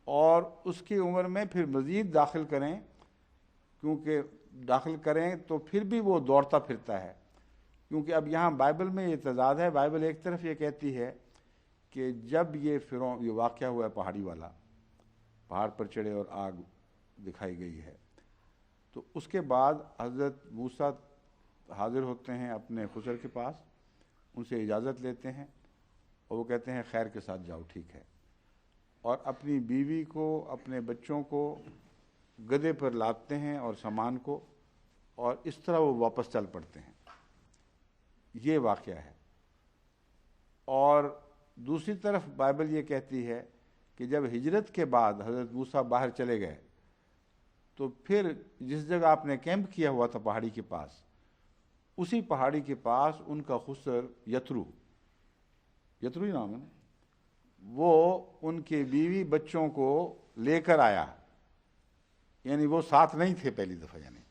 اور اس کی عمر میں پھر مزید داخل کریں، کیونکہ داخل کریں تو پھر بھی وہ دوڑتا پھرتا ہے. کیونکہ اب یہاں بائبل میں یہ تضاد ہے. بائبل ایک طرف یہ کہتی ہے کہ جب یہ فرعون، یہ واقعہ ہوا ہے پہاڑی والا، پہاڑ پر چڑھے اور آگ دکھائی گئی ہے، تو اس کے بعد حضرت موسیٰ حاضر ہوتے ہیں اپنے خضر کے پاس، ان سے اجازت لیتے ہیں اور وہ کہتے ہیں خیر کے ساتھ جاؤ، ٹھیک ہے. اور اپنی بیوی کو، اپنے بچوں کو گدھے پر لادتے ہیں اور سامان کو، اور اس طرح وہ واپس چل پڑتے ہیں. یہ واقعہ ہے. اور دوسری طرف بائبل یہ کہتی ہے کہ جب ہجرت کے بعد حضرت موسیٰ باہر چلے گئے تو پھر جس جگہ آپ نے کیمپ کیا ہوا تھا پہاڑی کے پاس، اسی پہاڑی کے پاس ان کا خسر یترو ہی نام ہے، وہ ان کے بیوی بچوں کو لے کر آیا. یعنی وہ ساتھ نہیں تھے پہلی دفعہ، یعنی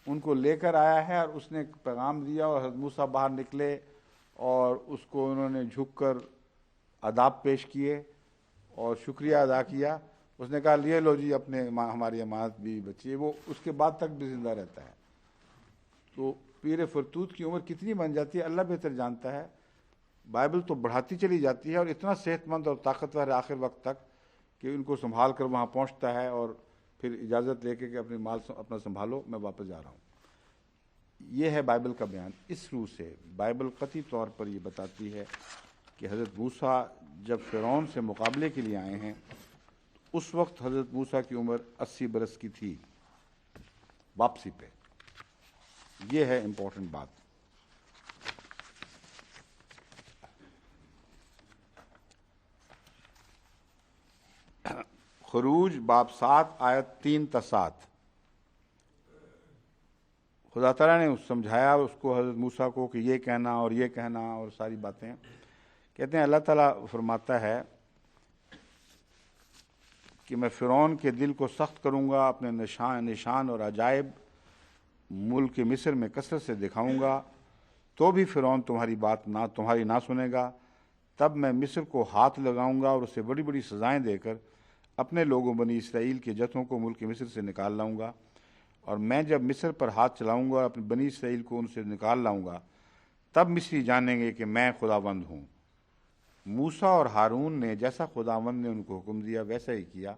ان کو لے کر آیا ہے اور اس نے پیغام دیا اور حضرت موسیٰ باہر نکلے اور اس کو انہوں نے جھک کر آداب پیش کیے اور شکریہ ادا کیا. اس نے کہا لیے لو جی اپنے ہماری امانت بھی بچی. وہ اس کے بعد تک بھی زندہ رہتا ہے. تو پیر فرتوت کی عمر کتنی بن جاتی ہے اللہ بہتر جانتا ہے. بائبل تو بڑھاتی چلی جاتی ہے اور اتنا صحت مند اور طاقتور ہے آخر وقت تک کہ ان کو سنبھال کر وہاں پہنچتا ہے اور پھر اجازت لے کے کہ اپنی مال اپنا سنبھالو، میں واپس جا رہا ہوں. یہ ہے بائبل کا بیان. اس روح سے بائبل قطعی طور پر یہ بتاتی ہے کہ حضرت موسیٰ جب فرعون سے مقابلے کے لیے آئے ہیں اس وقت حضرت موسیٰ کی عمر 80 برس کی تھی واپسی پہ. یہ ہے امپورٹنٹ بات. خروج باب 7 آیت 3 تا 7. خدا تعالیٰ نے سمجھایا اس کو حضرت موسیٰ کو کہ یہ کہنا اور یہ کہنا اور ساری باتیں. کہتے ہیں اللہ تعالیٰ فرماتا ہے کہ میں فرعون کے دل کو سخت کروں گا، اپنے نشان اور عجائب ملک مصر میں کثرت سے دکھاؤں گا، تو بھی فرعون تمہاری نہ سنے گا. تب میں مصر کو ہاتھ لگاؤں گا اور اسے بڑی بڑی سزائیں دے کر اپنے لوگوں بنی اسرائیل کے جتھوں کو ملک مصر سے نکال لاؤں گا. اور میں جب مصر پر ہاتھ چلاؤں گا اور اپنے بنی اسرائیل کو ان سے نکال لاؤں گا، تب مصری جانیں گے کہ میں خداوند ہوں. موسیٰ اور ہارون نے جیسا خداوند نے ان کو حکم دیا ویسا ہی کیا.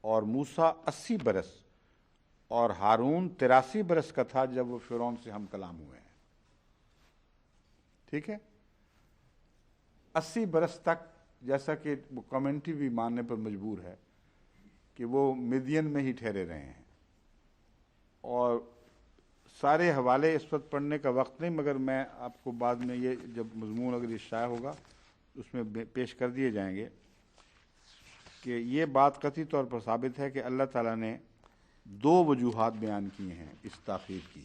اور موسیٰ 80 برس اور ہارون 83 برس کا تھا جب وہ فرعون سے ہم کلام ہوئے ہیں. ٹھیک ہے، 80 برس تک، جیسا کہ وہ کمنٹری بھی ماننے پر مجبور ہے کہ وہ مدین میں ہی ٹھہرے رہے ہیں. اور سارے حوالے اس وقت پڑھنے کا وقت نہیں، مگر میں آپ کو بعد میں یہ جب مضمون اگر یہ شائع ہوگا اس میں پیش کر دیے جائیں گے کہ یہ بات قطعی طور پر ثابت ہے کہ اللہ تعالیٰ نے 2 وجوہات بیان کی ہیں اس تاخیر کی،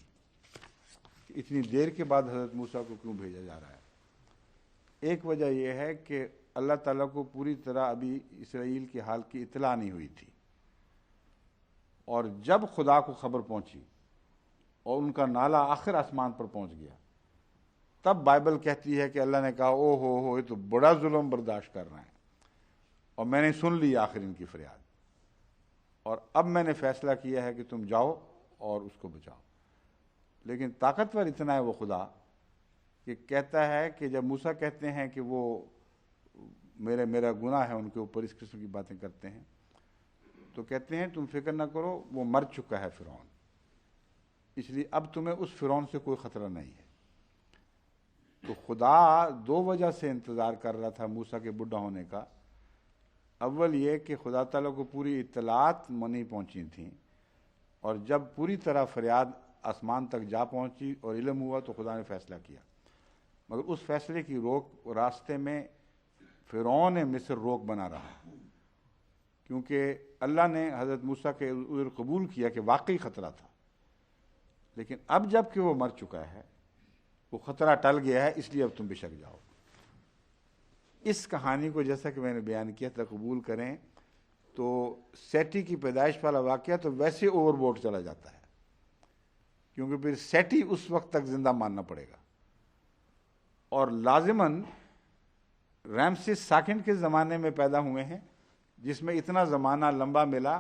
اتنی دیر کے بعد حضرت موسیٰ کو کیوں بھیجا جا رہا ہے. ایک وجہ یہ ہے کہ اللہ تعالیٰ کو پوری طرح ابھی اسرائیل کے حال کی اطلاع نہیں ہوئی تھی، اور جب خدا کو خبر پہنچی اور ان کا نالہ آخر آسمان پر پہنچ گیا، تب بائبل کہتی ہے کہ اللہ نے کہا او ہو یہ تو بڑا ظلم برداشت کر رہے ہیں، اور میں نے سن لی آخر ان کی فریاد، اور اب میں نے فیصلہ کیا ہے کہ تم جاؤ اور اس کو بچاؤ. لیکن طاقتور اتنا ہے وہ خدا کہ کہتا ہے کہ جب موسیٰ کہتے ہیں کہ وہ میرا گناہ ہے ان کے اوپر، اس قسم کی باتیں کرتے ہیں، تو کہتے ہیں تم فکر نہ کرو، وہ مر چکا ہے فرعون، اس لیے اب تمہیں اس فرعون سے کوئی خطرہ نہیں ہے۔ تو خدا دو وجہ سے انتظار کر رہا تھا موسیٰ کے بڈھا ہونے کا۔ اول یہ کہ خدا تعالیٰ کو پوری اطلاعات نہیں پہنچی تھیں، اور جب پوری طرح فریاد آسمان تک جا پہنچی اور علم ہوا تو خدا نے فیصلہ کیا، مگر اس فیصلے کی روک راستے میں فرعون مصر روک بنا رہا، کیونکہ اللہ نے حضرت موسیٰ کے عذر قبول کیا کہ واقعی خطرہ تھا، لیکن اب جب کہ وہ مر چکا ہے، وہ خطرہ ٹل گیا ہے، اس لیے اب تم بشک جاؤ۔ اس کہانی کو جیسا کہ میں نے بیان کیا تھا قبول کریں تو سیٹی کی پیدائش والا واقعہ تو ویسے اوور بورڈ چلا جاتا ہے، کیونکہ پھر سیٹی اس وقت تک زندہ ماننا پڑے گا، اور لازماً رامسیس سیکنڈ کے زمانے میں پیدا ہوئے ہیں جس میں اتنا زمانہ لمبا ملا،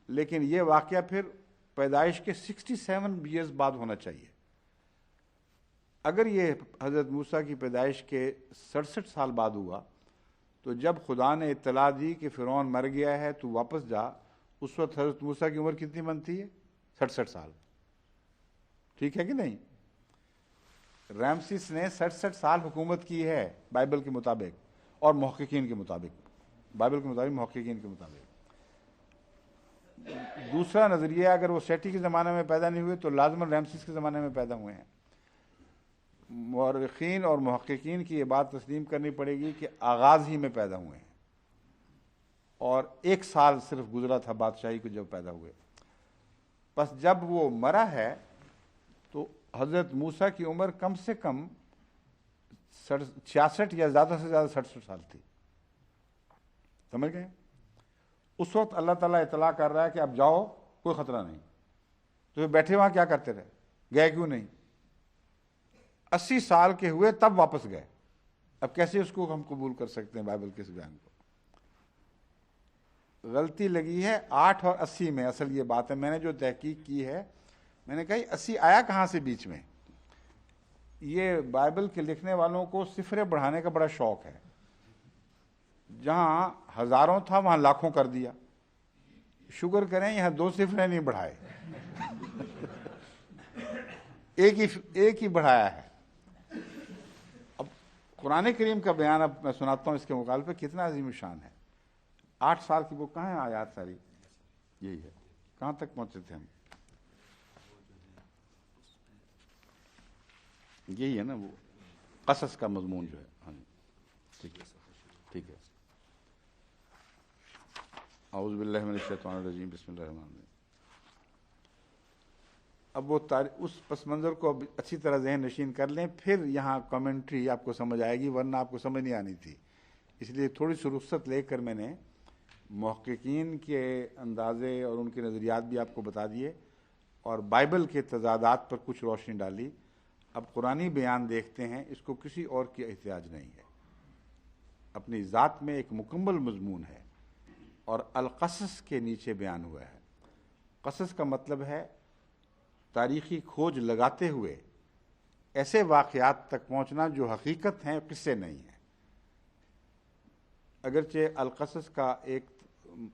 لیکن یہ واقعہ پھر پیدائش کے 67 ایئرز بعد ہونا چاہیے۔ اگر یہ حضرت موسیٰ کی پیدائش کے 67 سال بعد ہوا تو جب خدا نے اطلاع دی کہ فرعون مر گیا ہے تو واپس جا، اس وقت حضرت موسیٰ کی عمر کتنی بنتی ہے؟ 67 سال، ٹھیک ہے کہ نہیں؟ رامسیس نے 67 سال حکومت کی ہے بائبل کے مطابق اور محققین کے مطابق، بائبل کے مطابق محققین کے مطابق۔ دوسرا نظریہ، اگر وہ سیٹی کے زمانے میں پیدا نہیں ہوئے تو لازماً رامسیس کے زمانے میں پیدا ہوئے ہیں۔ مورخین اور محققین کی یہ بات تسلیم کرنی پڑے گی کہ آغاز ہی میں پیدا ہوئے ہیں، اور 1 سال صرف گزرا تھا بادشاہی کو جب پیدا ہوئے۔ پس جب وہ مرا ہے تو حضرت موسیٰ کی عمر کم سے کم 66 یا زیادہ سے زیادہ 67 سال تھی، سمجھ گئے؟ اس وقت اللہ تعالیٰ اطلاع کر رہا ہے کہ اب جاؤ، کوئی خطرہ نہیں۔ تو بیٹھے وہاں کیا کرتے رہے؟ گئے کیوں نہیں؟ 80 سال کے ہوئے تب واپس گئے۔ اب کیسے اس کو ہم قبول کر سکتے ہیں بائبل کے اس بیان کو؟ غلطی لگی ہے 8 اور 80 میں، اصل یہ بات ہے۔ میں نے جو تحقیق کی ہے، میں نے کہا 80 آیا کہاں سے بیچ میں؟ یہ بائبل کے لکھنے والوں کو صفرے بڑھانے کا بڑا شوق ہے، جہاں ہزاروں تھا وہاں لاکھوں کر دیا۔ شکر کریں یہاں 2 صفرے نہیں بڑھائے، ایک ہی بڑھایا ہے۔ اب قرآن کریم کا بیان اب میں سناتا ہوں، اس کے مقابلے پہ کتنا عظیم شان ہے۔ 8 سال کی وہ کہاں ہے آیات ساری؟ یہی ہے، کہاں تک پہنچے تھے ہم؟ یہی ہے نا وہ قصص کا مضمون جو ہے۔ ہاں جی، ٹھیک ہے، ٹھیک ہے۔ اعوذ باللہ من الشیطان الرجیم، بسم اللہ الرحمن الرحیم۔ اب وہ اس پس منظر کو اب اچھی طرح ذہن نشین کر لیں، پھر یہاں کمنٹری آپ کو سمجھ آئے گی، ورنہ آپ کو سمجھ نہیں آنی تھی۔ اس لیے تھوڑی سی رخصت لے کر میں نے محققین کے اندازے اور ان کے نظریات بھی آپ کو بتا دیے، اور بائبل کے تضادات پر کچھ روشنی ڈالی۔ اب قرآنی بیان دیکھتے ہیں، اس کو کسی اور کی احتیاج نہیں ہے، اپنی ذات میں ایک مکمل مضمون ہے، اور القصص کے نیچے بیان ہوا ہے۔ قصص کا مطلب ہے تاریخی کھوج لگاتے ہوئے ایسے واقعات تک پہنچنا جو حقیقت ہیں، قصے نہیں ہیں۔ اگرچہ القصص کا ایک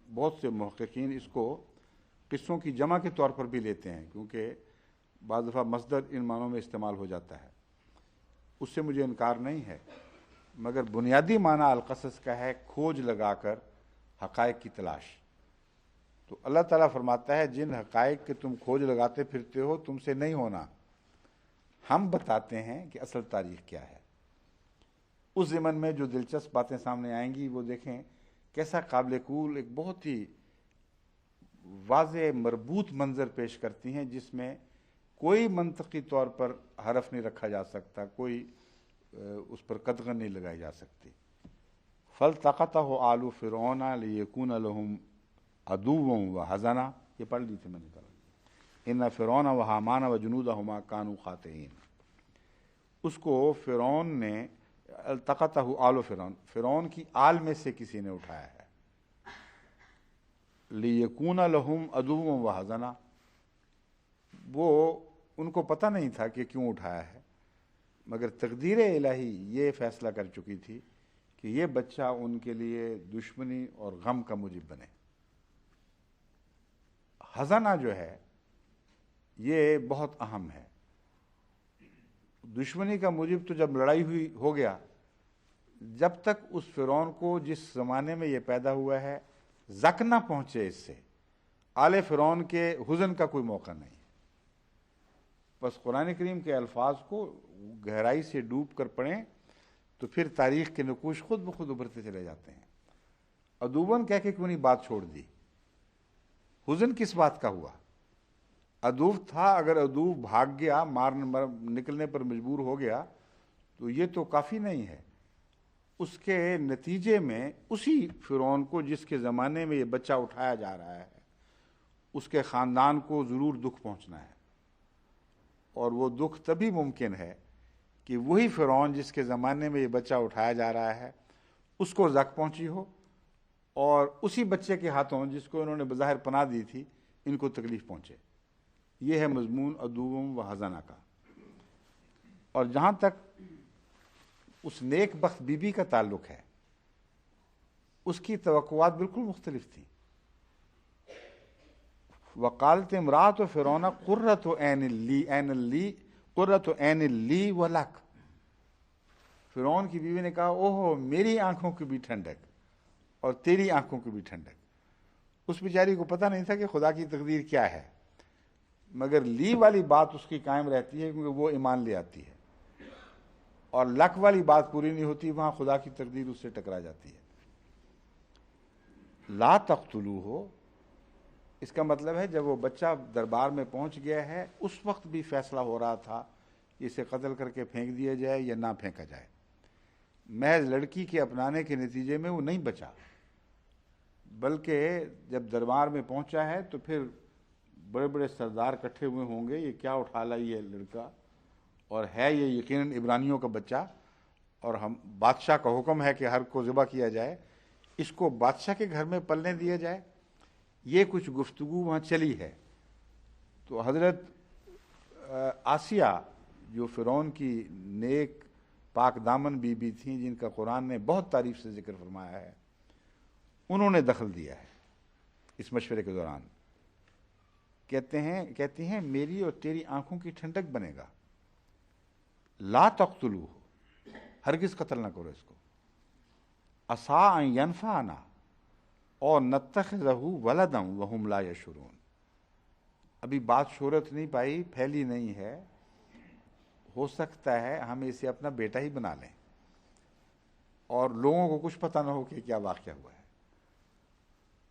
بہت سے محققین اس کو قصوں کی جمع کے طور پر بھی لیتے ہیں، کیونکہ بعض دفعہ مصدر ان معنوں میں استعمال ہو جاتا ہے، اس سے مجھے انکار نہیں ہے، مگر بنیادی معنی القصص کا ہے کھوج لگا کر حقائق کی تلاش۔ تو اللہ تعالیٰ فرماتا ہے جن حقائق کے تم کھوج لگاتے پھرتے ہو تم سے نہیں ہونا، ہم بتاتے ہیں کہ اصل تاریخ کیا ہے۔ اس ضمن میں جو دلچسپ باتیں سامنے آئیں گی وہ دیکھیں کیسا قابل قبول ایک بہت ہی واضح مربوط منظر پیش کرتی ہیں، جس میں کوئی منطقی طور پر حرف نہیں رکھا جا سکتا، کوئی اس پر قدغن نہیں لگائی جا سکتی۔ فَالْتَقَطَهُ آلُ فِرْعَوْنَ لِيَكُونَ لَهُمْ عَدُوًّا وَحَزَنًا، یہ پڑھ لی تھی میں نے کل۔ إِنَّ فِرْعَوْنَ وَحَامَانَ وَجُنُودَهُمَا كَانُوا خَاطِئِينَ۔ اس کو فرعون نے التقطه آل فرعون، فرعون کی آل میں سے کسی نے اٹھایا ہے۔ لِيَكُونَ لَهُمْ عَدُوًّا وَحَزَنًا، وہ ان کو پتہ نہیں تھا کہ کیوں اٹھایا ہے، مگر تقدیر الہی یہ فیصلہ کر چکی تھی کہ یہ بچہ ان کے لیے دشمنی اور غم کا موجب بنے۔ حزنہ جو ہے یہ بہت اہم ہے۔ دشمنی کا موجب تو جب لڑائی ہوئی ہو گیا، جب تک اس فرعون کو جس زمانے میں یہ پیدا ہوا ہے زک نہ پہنچے اس سے، آل فرعون کے حزن کا کوئی موقع نہیں۔ بس قرآن کریم کے الفاظ کو گہرائی سے ڈوب کر پڑھیں تو پھر تاریخ کے نقوش خود بخود ابھرتے چلے جاتے ہیں۔ ادوباً کہہ کے کیوں نہیں بات چھوڑ دی؟ حزن کس بات کا ہوا؟ ادوب تھا، اگر ادوب بھاگ گیا، نکلنے پر مجبور ہو گیا تو یہ تو کافی نہیں ہے۔ اس کے نتیجے میں اسی فرعون کو جس کے زمانے میں یہ بچہ اٹھایا جا رہا ہے، اس کے خاندان کو ضرور دکھ پہنچنا ہے، اور وہ دکھ تبھی ممکن ہے کہ وہی فرعون جس کے زمانے میں یہ بچہ اٹھایا جا رہا ہے اس کو زک پہنچی ہو، اور اسی بچے کے ہاتھوں جس کو انہوں نے بظاہر پناہ دی تھی ان کو تکلیف پہنچے۔ یہ ہے مضمون ادوم و حزنہ کا۔ اور جہاں تک اس نیک بخت بی بی کا تعلق ہے، اس کی توقعات بالکل مختلف تھیں۔ وقالت امرأۃ فرعون قرۃ عین لی ولک۔ فرعون کی بیوی نے کہا، اوہو میری آنکھوں کی بھی ٹھنڈک اور تیری آنکھوں کی بھی ٹھنڈک۔ اس بیچاری کو پتہ نہیں تھا کہ خدا کی تقدیر کیا ہے، مگر لی والی بات اس کی قائم رہتی ہے کیونکہ وہ ایمان لے آتی ہے، اور لک والی بات پوری نہیں ہوتی، وہاں خدا کی تقدیر اس سے ٹکرا جاتی ہے۔ لا تقتلوہ، اس کا مطلب ہے جب وہ بچہ دربار میں پہنچ گیا ہے اس وقت بھی فیصلہ ہو رہا تھا کہ اسے قتل کر کے پھینک دیا جائے یا نہ پھینکا جائے۔ محض لڑکی کے اپنانے کے نتیجے میں وہ نہیں بچا، بلکہ جب دربار میں پہنچا ہے تو پھر بڑے بڑے سردار اکٹھے ہوئے ہوں گے، یہ کیا اٹھا لائی ہے لڑکا، اور ہے یہ یقیناً عبرانیوں کا بچہ، اور ہم بادشاہ کا حکم ہے کہ ہر کو ذبح کیا جائے، اس کو بادشاہ کے گھر میں پلنے دیا جائے۔ یہ کچھ گفتگو وہاں چلی ہے۔ تو حضرت آسیہ جو فرعون کی نیک پاک دامن بی بی تھیں، جن کا قرآن نے بہت تعریف سے ذکر فرمایا ہے، انہوں نے دخل دیا ہے اس مشورے کے دوران۔ کہتی ہیں میری اور تیری آنکھوں کی ٹھنڈک بنے گا، لا تقتلوہ، ہرگز قتل نہ کرو اس کو، عسیٰ ان ینفعنا اور نتخذہ ولدا وہم لا یشعرون۔ ابھی بات شہرت نہیں پائی، پھیلی نہیں ہے، ہو سکتا ہے ہم اسے اپنا بیٹا ہی بنا لیں اور لوگوں کو کچھ پتہ نہ ہو کہ کیا واقعہ ہوا ہے۔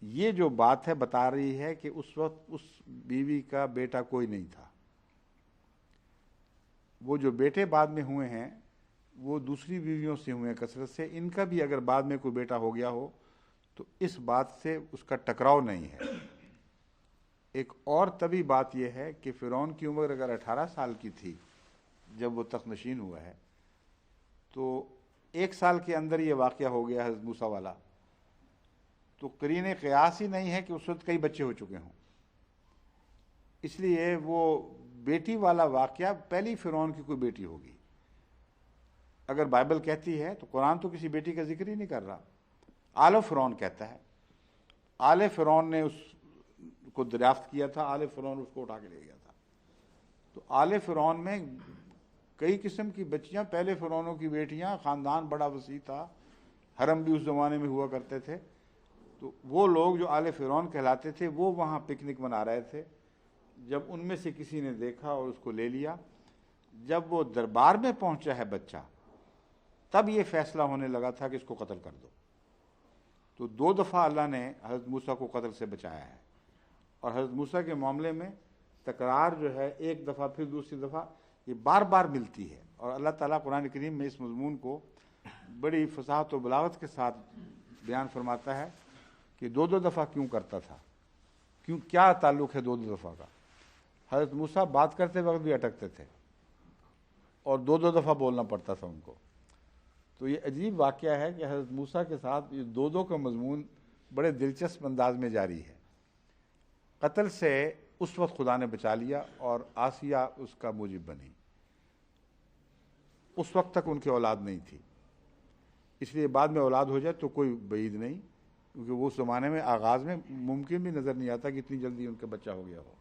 یہ جو بات ہے بتا رہی ہے کہ اس وقت اس بیوی کا بیٹا کوئی نہیں تھا۔ وہ جو بیٹے بعد میں ہوئے ہیں وہ دوسری بیویوں سے ہوئے ہیں کثرت سے، ان کا بھی اگر بعد میں کوئی بیٹا ہو گیا ہو تو اس بات سے اس کا ٹکراؤ نہیں ہے۔ ایک اور طبی بات یہ ہے کہ فرعون کی عمر اگر 18 سال کی تھی جب وہ تخت نشین ہوا ہے، تو 1 سال کے اندر یہ واقعہ ہو گیا حضرت موسیٰ والا، تو قرین قیاس ہی نہیں ہے کہ اس وقت کئی بچے ہو چکے ہوں۔ اس لیے وہ بیٹی والا واقعہ پہلی فرعون کی کوئی بیٹی ہوگی۔ اگر بائبل کہتی ہے تو قرآن تو کسی بیٹی کا ذکر ہی نہیں کر رہا، آل فرعون کہتا ہے۔ آل فرعون نے اس کو دریافت کیا تھا، آل فرعون اس کو اٹھا کے لے گیا تھا۔ تو آل فرعون میں کئی قسم کی بچیاں، پہلے فرعونوں کی بیٹیاں، خاندان بڑا وسیع تھا، حرم بھی اس زمانے میں ہوا کرتے تھے۔ تو وہ لوگ جو آل فرعون کہلاتے تھے وہ وہاں پکنک منا رہے تھے، جب ان میں سے کسی نے دیکھا اور اس کو لے لیا۔ جب وہ دربار میں پہنچا ہے بچہ، تب یہ فیصلہ ہونے لگا تھا کہ اس کو قتل کر دو۔ تو 2 دفعہ اللہ نے حضرت موسیٰ کو قتل سے بچایا ہے، اور حضرت موسیٰ کے معاملے میں تکرار جو ہے، ایک دفعہ پھر دوسری دفعہ، یہ بار بار ملتی ہے۔ اور اللہ تعالیٰ قرآن کریم میں اس مضمون کو بڑی فصاحت و بلاغت کے ساتھ بیان فرماتا ہے کہ 2 دفعہ کیوں کرتا تھا، کیا تعلق ہے 2 دفعہ کا۔ حضرت موسیٰ بات کرتے وقت بھی اٹکتے تھے اور 2 دفعہ بولنا پڑتا تھا ان کو۔ تو یہ عجیب واقعہ ہے کہ حضرت موسیٰ کے ساتھ یہ 2 کا مضمون بڑے دلچسپ انداز میں جاری ہے۔ قتل سے اس وقت خدا نے بچا لیا اور آسیہ اس کا موجب بنی۔ اس وقت تک ان کی اولاد نہیں تھی، اس لیے بعد میں اولاد ہو جائے تو کوئی بعید نہیں، کیونکہ وہ اس زمانے میں آغاز میں ممکن بھی نظر نہیں آتا کہ اتنی جلدی ان کا بچہ ہو گیا ہو۔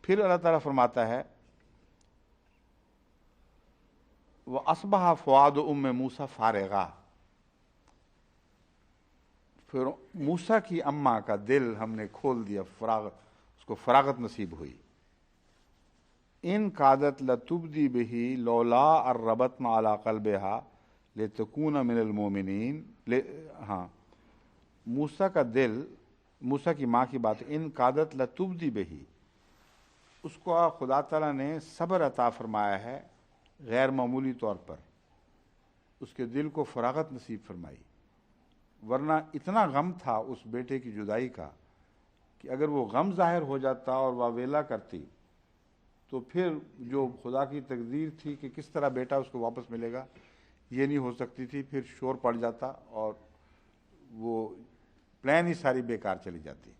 پھر اللہ تعالیٰ فرماتا ہے وَأَصْبَحَ فُؤَادُ أُمِّ مُوسَىٰ فَارِغًا، پھر موسیٰ کی اماں کا دل ہم نے کھول دیا، فراغت، اس کو فراغت نصیب ہوئی. ان کادت لتبدی بہ لولا الربطنا علی قلبہا لتکون من المؤمنین. ہاں، موسیٰ کا دل، موسیٰ کی ماں کی بات، ان کادت لتبدی بہ، اس کو خدا تعالیٰ نے صبر عطا فرمایا ہے غیر معمولی طور پر، اس کے دل کو فراغت نصیب فرمائی. ورنہ اتنا غم تھا اس بیٹے کی جدائی کا کہ اگر وہ غم ظاہر ہو جاتا اور واویلا کرتی تو پھر جو خدا کی تقدیر تھی کہ کس طرح بیٹا اس کو واپس ملے گا یہ نہیں ہو سکتی تھی، پھر شور پڑ جاتا اور وہ پلان ہی ساری بیکار چلی جاتی.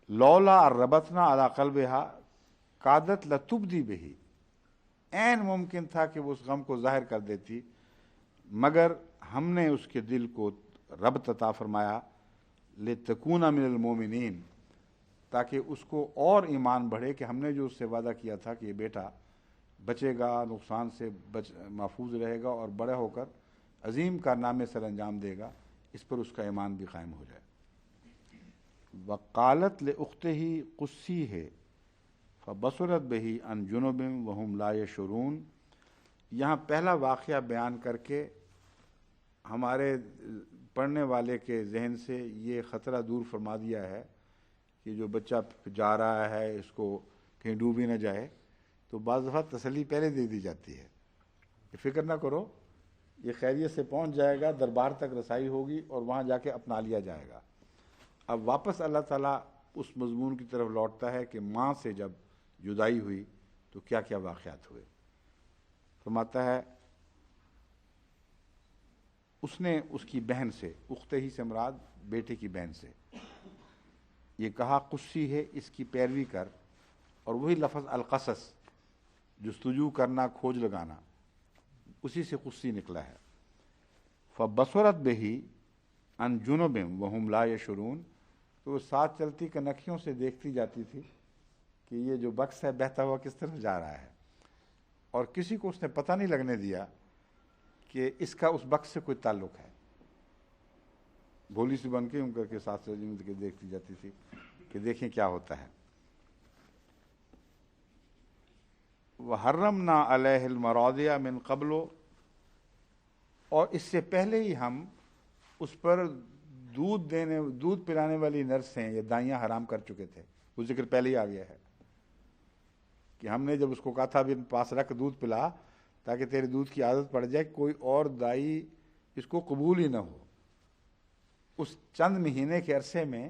لولا الربطنا علی قلبہا کادت لتبدی بہ، عین ممکن تھا کہ وہ اس غم کو ظاہر کر دیتی، مگر ہم نے اس کے دل کو ربط عطا فرمایا لتکون من المؤمنین، تاکہ اس کو اور ایمان بڑھے کہ ہم نے جو اس سے وعدہ کیا تھا کہ یہ بیٹا بچے گا، نقصان سے محفوظ رہے گا اور بڑے ہو کر عظیم کارنامے سر انجام دے گا، اس پر اس کا ایمان بھی قائم ہو جائے. وقالت لأختہ قصیہ فبصرت بہ عن جنب وہم لا یشعرون. یہاں پہلا واقعہ بیان کر کے ہمارے پڑھنے والے کے ذہن سے یہ خطرہ دور فرما دیا ہے کہ جو بچہ جا رہا ہے اس کو کہیں ڈوب ہی نہ جائے. تو بعض دفعہ تسلی پہلے دے دی جاتی ہے کہ فکر نہ کرو، یہ خیریت سے پہنچ جائے گا، دربار تک رسائی ہوگی اور وہاں جا کے اپنا لیا جائے گا. اب واپس اللہ تعالیٰ اس مضمون کی طرف لوٹتا ہے کہ ماں سے جب جدائی ہوئی تو کیا کیا واقعات ہوئے. فرماتا ہے اس نے اس کی بہن سے، اختہ ہی سے مراد بیٹے کی بہن سے، یہ کہا قصی ہے، اس کی پیروی کر. اور وہی لفظ القصص، جستجو کرنا، کھوج لگانا، اسی سے قصی نکلا ہے. فبصرت بہ عن جنب وہم لا یشعرون، تو وہ ساتھ چلتی کنکھیوں سے دیکھتی جاتی تھی کہ یہ جو بکس ہے بہتا ہوا کس طرف جا رہا ہے، اور کسی کو اس نے پتہ نہیں لگنے دیا کہ اس کا اس بکس سے کوئی تعلق ہے. بھولی سی بن کے ان کر کے ساتھ سے دیکھتی جاتی تھی کہ دیکھیں کیا ہوتا ہے. وَحَرَّمْنَا عَلَيْهِ الْمَرَاضِعَ مِنْ قَبْلُ، اور اس سے پہلے ہی ہم اس پر دودھ پلانے والی نرسیں یا دائیاں حرام کر چکے تھے. وہ ذکر پہلے ہی آ گیا ہے کہ ہم نے جب اس کو کہا تھا بھی پاس رکھ دودھ پلا تاکہ تیرے دودھ کی عادت پڑ جائے، کوئی اور دائی اس کو قبول ہی نہ ہو. اس چند مہینے کے عرصے میں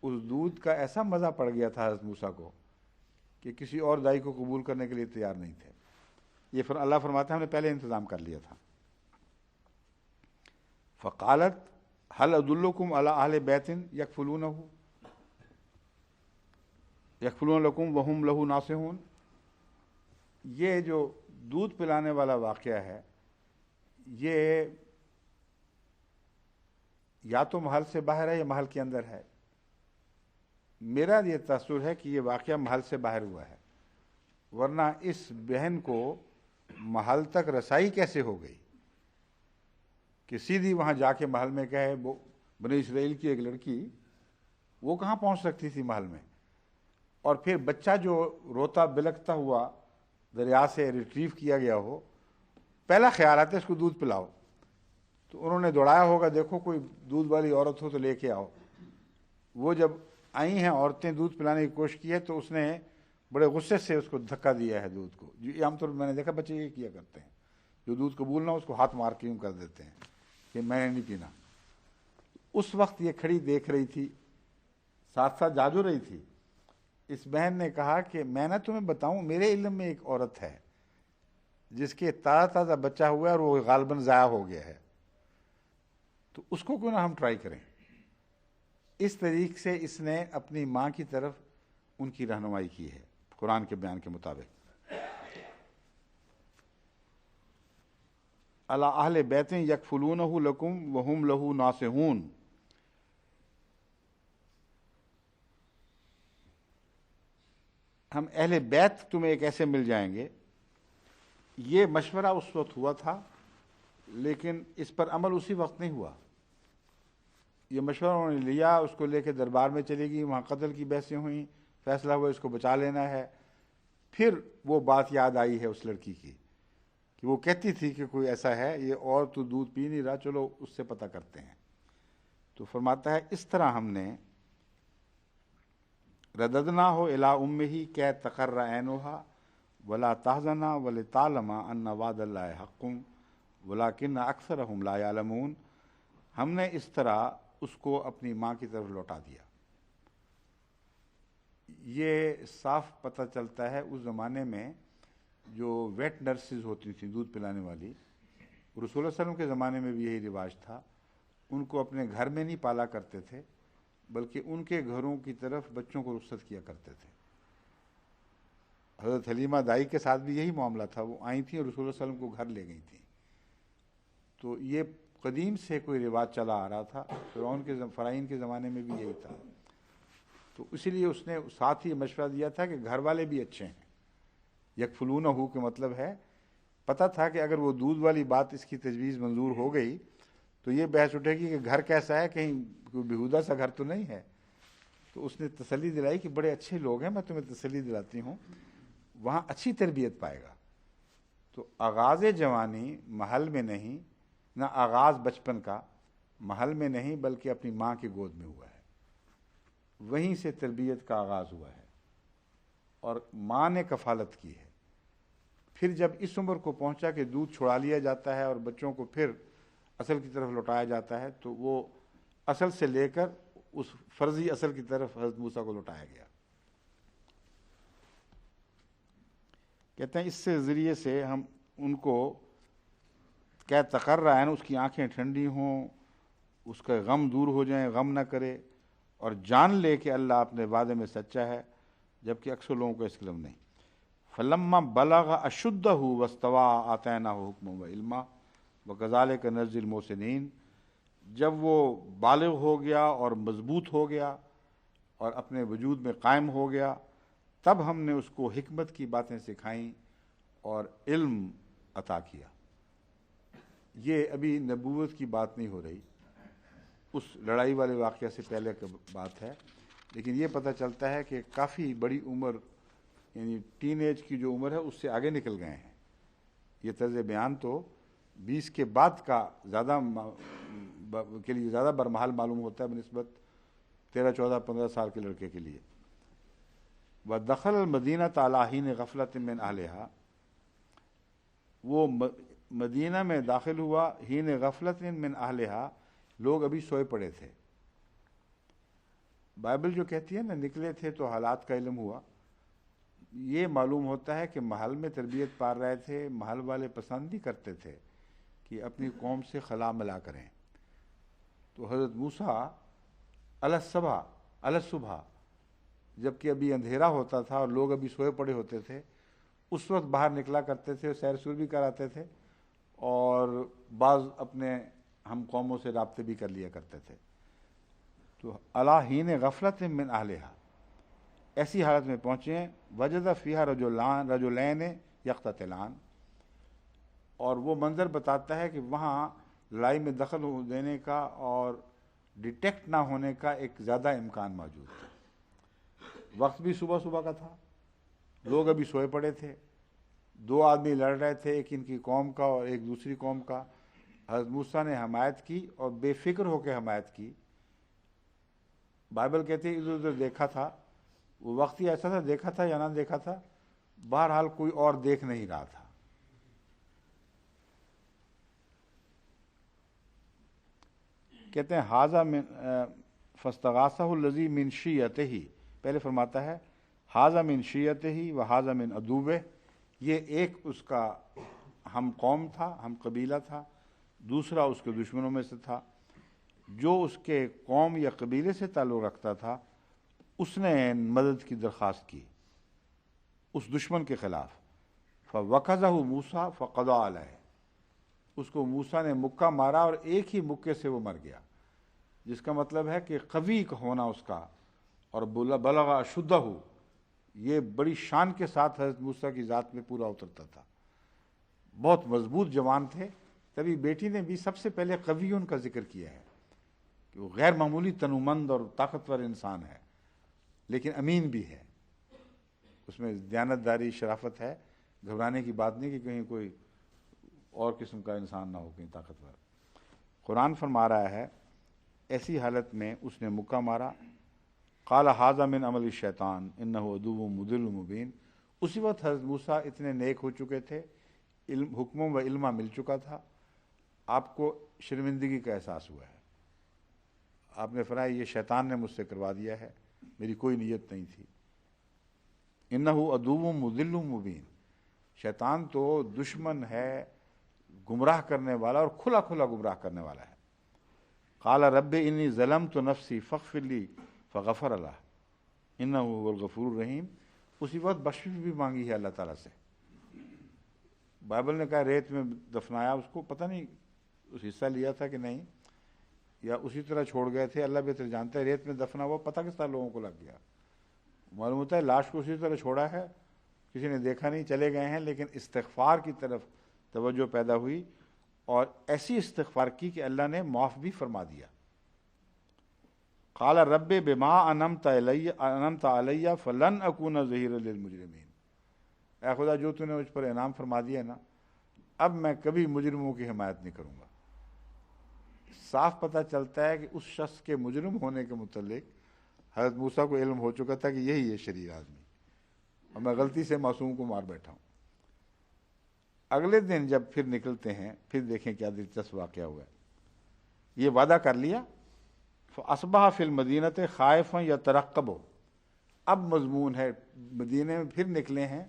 اس دودھ کا ایسا مزہ پڑ گیا تھا حضرت موسیٰ کو کہ کسی اور دائی کو قبول کرنے کے لیے تیار نہیں تھے. یہ اللہ فرماتا ہے ہم نے پہلے انتظام کر لیا تھا. فقالت هل ادلکم علی اہل بیت یکفلونہ لکم وہم لہ ناصحون. یہ جو دودھ پلانے والا واقعہ ہے یہ یا تو محل سے باہر ہے یا محل کے اندر ہے. میرا یہ تاثر ہے کہ یہ واقعہ محل سے باہر ہوا ہے، ورنہ اس بہن کو محل تک رسائی کیسے ہو گئی کہ سیدھی وہاں جا کے محل میں کہے. بنی اسرائیل کی ایک لڑکی وہ کہاں پہنچ سکتی تھی محل میں؟ اور پھر بچہ جو روتا بلکتا ہوا دریا سے ریٹریو کیا گیا ہو، پہلا خیال آتا ہے اس کو دودھ پلاؤ. تو انہوں نے دوڑایا ہوگا دیکھو کوئی دودھ والی عورت ہو تو لے کے آؤ. وہ جب آئی ہیں عورتیں دودھ پلانے کی کوشش کی ہے تو اس نے بڑے غصے سے اس کو دھکا دیا ہے دودھ کو. یہ عام طور پر میں نے دیکھا بچے یہ کیا کرتے ہیں، جو دودھ قبول نہ ہو اس کو ہاتھ مار کے یوں کر دیتے ہیں کہ میں نے نہیں پینا. اس وقت یہ کھڑی دیکھ رہی تھی، ساتھ ساتھ جاجو رہی تھی. اس بہن نے کہا کہ میں نہ تمہیں بتاؤں، میرے علم میں ایک عورت ہے جس کے تازہ تازہ بچہ ہوا ہے اور وہ غالباً ضائع ہو گیا ہے، تو اس کو کیوں نہ ہم ٹرائی کریں. اس طریقے سے اس نے اپنی ماں کی طرف ان کی رہنمائی کی ہے قرآن کے بیان کے مطابق. علی اہل بیت یکفلونہ لکم وہم لہ ناصحون. ہم اہل بیت تمہیں ایک ایسے مل جائیں گے. یہ مشورہ اس وقت ہوا تھا، لیکن اس پر عمل اسی وقت نہیں ہوا. یہ مشورہ انہوں نے لیا، اس کو لے کے دربار میں چلی گئی، وہاں قتل کی بحثیں ہوئیں، فیصلہ ہوا اس کو بچا لینا ہے. پھر وہ بات یاد آئی ہے اس لڑکی کی کہ وہ کہتی تھی کہ کوئی ایسا ہے، یہ اور تو دودھ پی نہیں رہا، چلو اس سے پتہ کرتے ہیں. تو فرماتا ہے اس طرح ہم نے رددنا ہو الی امہ کہ تقر عینھا ولا تحزن ولتعلم ان وعد اللہ حق ولکن اکثرہم لا یعلمون. ہم نے اس طرح اس کو اپنی ماں کی طرف لوٹا دیا. یہ صاف پتہ چلتا ہے اس زمانے میں جو ویٹ نرسز ہوتی تھیں، دودھ پلانے والی، رسول اللہ صلی اللہ علیہ وسلم کے زمانے میں بھی یہی رواج تھا. ان کو اپنے گھر میں نہیں پالا کرتے تھے، بلکہ ان کے گھروں کی طرف بچوں کو رخصت کیا کرتے تھے. حضرت حلیمہ دائی کے ساتھ بھی یہی معاملہ تھا. وہ آئی تھیں اور رسول اللہ صلی اللہ علیہ وسلم کو گھر لے گئی تھیں. تو یہ قدیم سے کوئی رواج چلا آ رہا تھا. فرعون کے فرعین کے زمانے میں بھی یہی تھا. تو اسی لیے اس نے ساتھ ہی مشورہ دیا تھا کہ گھر والے بھی اچھے ہیں. یکفلونہ کے مطلب ہے پتہ تھا کہ اگر وہ دودھ والی بات اس کی تجویز منظور ہو گئی تو یہ بحث اٹھے گی کہ گھر کیسا ہے، کہیں کوئی بیہودہ سا گھر تو نہیں ہے. تو اس نے تسلی دلائی کہ بڑے اچھے لوگ ہیں، میں تمہیں تسلی دلاتی ہوں، وہاں اچھی تربیت پائے گا. تو آغاز جوانی محل میں نہیں، نہ آغاز بچپن کا محل میں نہیں، بلکہ اپنی ماں کی گود میں ہوا ہے. وہیں سے تربیت کا آغاز ہوا ہے اور ماں نے کفالت کی ہے. پھر جب اس عمر کو پہنچا کہ دودھ چھڑا لیا جاتا ہے اور بچوں کو پھر اصل کی طرف لوٹایا جاتا ہے، تو وہ اصل سے لے کر اس فرضی اصل کی طرف حضرت موسیٰ کو لوٹایا گیا. کہتے ہیں اس سے ذریعے سے ہم ان کو کہ تقرر ہے نا، اس کی آنکھیں ٹھنڈی ہوں، اس کا غم دور ہو جائیں، غم نہ کرے، اور جان لے کہ اللہ اپنے وعدے میں سچا ہے، جبکہ اکثر لوگوں کو اس کا علم نہیں. فلما بلغ اشدہ واستوى آتیناہ حکما وعلما وکذالک نجزی المحسنین. جب وہ بالغ ہو گیا اور مضبوط ہو گیا اور اپنے وجود میں قائم ہو گیا، تب ہم نے اس کو حکمت کی باتیں سکھائیں اور علم عطا کیا. یہ ابھی نبوت کی بات نہیں ہو رہی، اس لڑائی والے واقعہ سے پہلے کی بات ہے. لیکن یہ پتہ چلتا ہے کہ کافی بڑی عمر، یعنی ٹین ایج کی جو عمر ہے اس سے آگے نکل گئے ہیں. یہ طرز بیان تو 20 کے بعد کا زیادہ کے لیے زیادہ برمحال معلوم ہوتا ہے بنسبت 13 14 15 سال کے لڑکے کے لیے. وَدَخَلَ الْمَدِينَةَ عَلَىٰ حِينِ غَفْلَةٍ مِّنْ أَهْلِهَا. وہ مدینہ میں داخل ہوا حین غفلت من اہلہا، لوگ ابھی سوئے پڑے تھے. بائبل جو کہتی ہے نا نکلے تھے تو حالات کا علم ہوا، یہ معلوم ہوتا ہے کہ محل میں تربیت پا رہے تھے. محل والے پسند بھی کرتے تھے کہ اپنی قوم سے خلا ملا کریں. تو حضرت موسیٰ الصبح جبکہ ابھی اندھیرا ہوتا تھا اور لوگ ابھی سوئے پڑے ہوتے تھے، اس وقت باہر نکلا کرتے تھے، سیر سور بھی کراتے تھے اور بعض اپنے ہم قوموں سے رابطے بھی کر لیا کرتے تھے. تو علی حین غفلت من اہلہا، ایسی حالت میں پہنچے. وجد فیہا رجلین یقتتلان، اور وہ منظر بتاتا ہے کہ وہاں لڑائی میں دخل دینے کا اور ڈیٹیکٹ نہ ہونے کا ایک زیادہ امکان موجود ہے. وقت بھی صبح کا تھا، لوگ ابھی سوئے پڑے تھے، 2 آدمی لڑ رہے تھے، ایک ان کی قوم کا اور ایک دوسری قوم کا. حضرت موسیٰ نے حمایت کی اور بے فکر ہو کے حمایت کی. بائبل کہتے ہیں ادھر ادھر دیکھا تھا. وہ وقت ہی ایسا تھا، دیکھا تھا یا نہ دیکھا تھا، بہرحال کوئی اور دیکھ نہیں رہا تھا. کہتے ہیں حاذا من فاستغاثہ الذی من شیعتہ، پہلے فرماتا ہے حاذا من شیعتہ و حاذا من عدوہ. یہ ایک اس کا ہم قوم تھا، ہم قبیلہ تھا، دوسرا اس کے دشمنوں میں سے تھا. جو اس کے قوم یا قبیلے سے تعلق رکھتا تھا اس نے مدد کی درخواست کی اس دشمن کے خلاف. فوقظہ موسیٰ فقضى علیہ، اس کو موسیٰ نے مکہ مارا اور ایک ہی مکے سے وہ مر گیا. جس کا مطلب ہے کہ قوی ہونا اس کا اور بلغ اشدہ، یہ بڑی شان کے ساتھ حضرت موسیٰ کی ذات میں پورا اترتا تھا، بہت مضبوط جوان تھے. تبھی بیٹی نے بھی سب سے پہلے قوی ان کا ذکر کیا ہے کہ وہ غیر معمولی تنومند اور طاقتور انسان ہے، لیکن امین بھی ہے، اس میں دیانتداری شرافت ہے. گھبرانے کی بات نہیں کہ کہیں کوئی اور قسم کا انسان نہ ہو، کہیں طاقتور. قرآن فرما رہا ہے ایسی حالت میں اس نے مکہ مارا. قال ھذا من عمل الشیطان انہ عدو مضل مبین. اسی وقت حضرت موسیٰ اتنے نیک ہو چکے تھے، حکموں و علمہ مل چکا تھا. آپ کو شرمندگی کا احساس ہوا ہے. آپ نے فرمایا یہ شیطان نے مجھ سے کروا دیا ہے، میری کوئی نیت نہیں تھی. انہ عدو مضل مبین. شیطان تو دشمن ہے، گمراہ کرنے والا، اور کھلا کھلا گمراہ کرنے والا ہے. قال رب انی ظلمت نفسی فاغفر لی فغفر اللہ انہ هو الغفور الرحیم. اسی وقت بخشش بھی مانگی ہے اللہ تعالیٰ سے. بائبل نے کہا ریت میں دفنایا اس کو، پتہ نہیں اس حصہ لیا تھا کہ نہیں، یا اسی طرح چھوڑ گئے تھے، اللہ بہتر جانتا ہے. ریت میں دفنا ہوا پتہ کس طرح لوگوں کو لگ گیا. معلوم ہوتا ہے لاش کو اسی طرح چھوڑا ہے، کسی نے دیکھا نہیں، چلے گئے ہیں، لیکن استغفار کی طرف توجہ پیدا ہوئی، اور ایسی استغفار کی کہ اللہ نے معاف بھی فرما دیا. قال رب بما انعمت علی فلن اکون ظہیرا للمجرمین. اے خدا جو تو نے مجھ پر انعام فرما دیا نا، اب میں کبھی مجرموں کی حمایت نہیں کروں گا. صاف پتہ چلتا ہے کہ اس شخص کے مجرم ہونے کے متعلق حضرت موسیٰ کو علم ہو چکا تھا کہ یہی ہے شریر آدمی، اور میں غلطی سے معصوم کو مار بیٹھا ہوں. اگلے دن جب پھر نکلتے ہیں، پھر دیکھیں کیا دلچسپ واقعہ ہوا ہے. یہ وعدہ کر لیا. فاصبح فی المدینۃ خائفا یترقب. اب مضمون ہے مدینے میں پھر نکلے ہیں،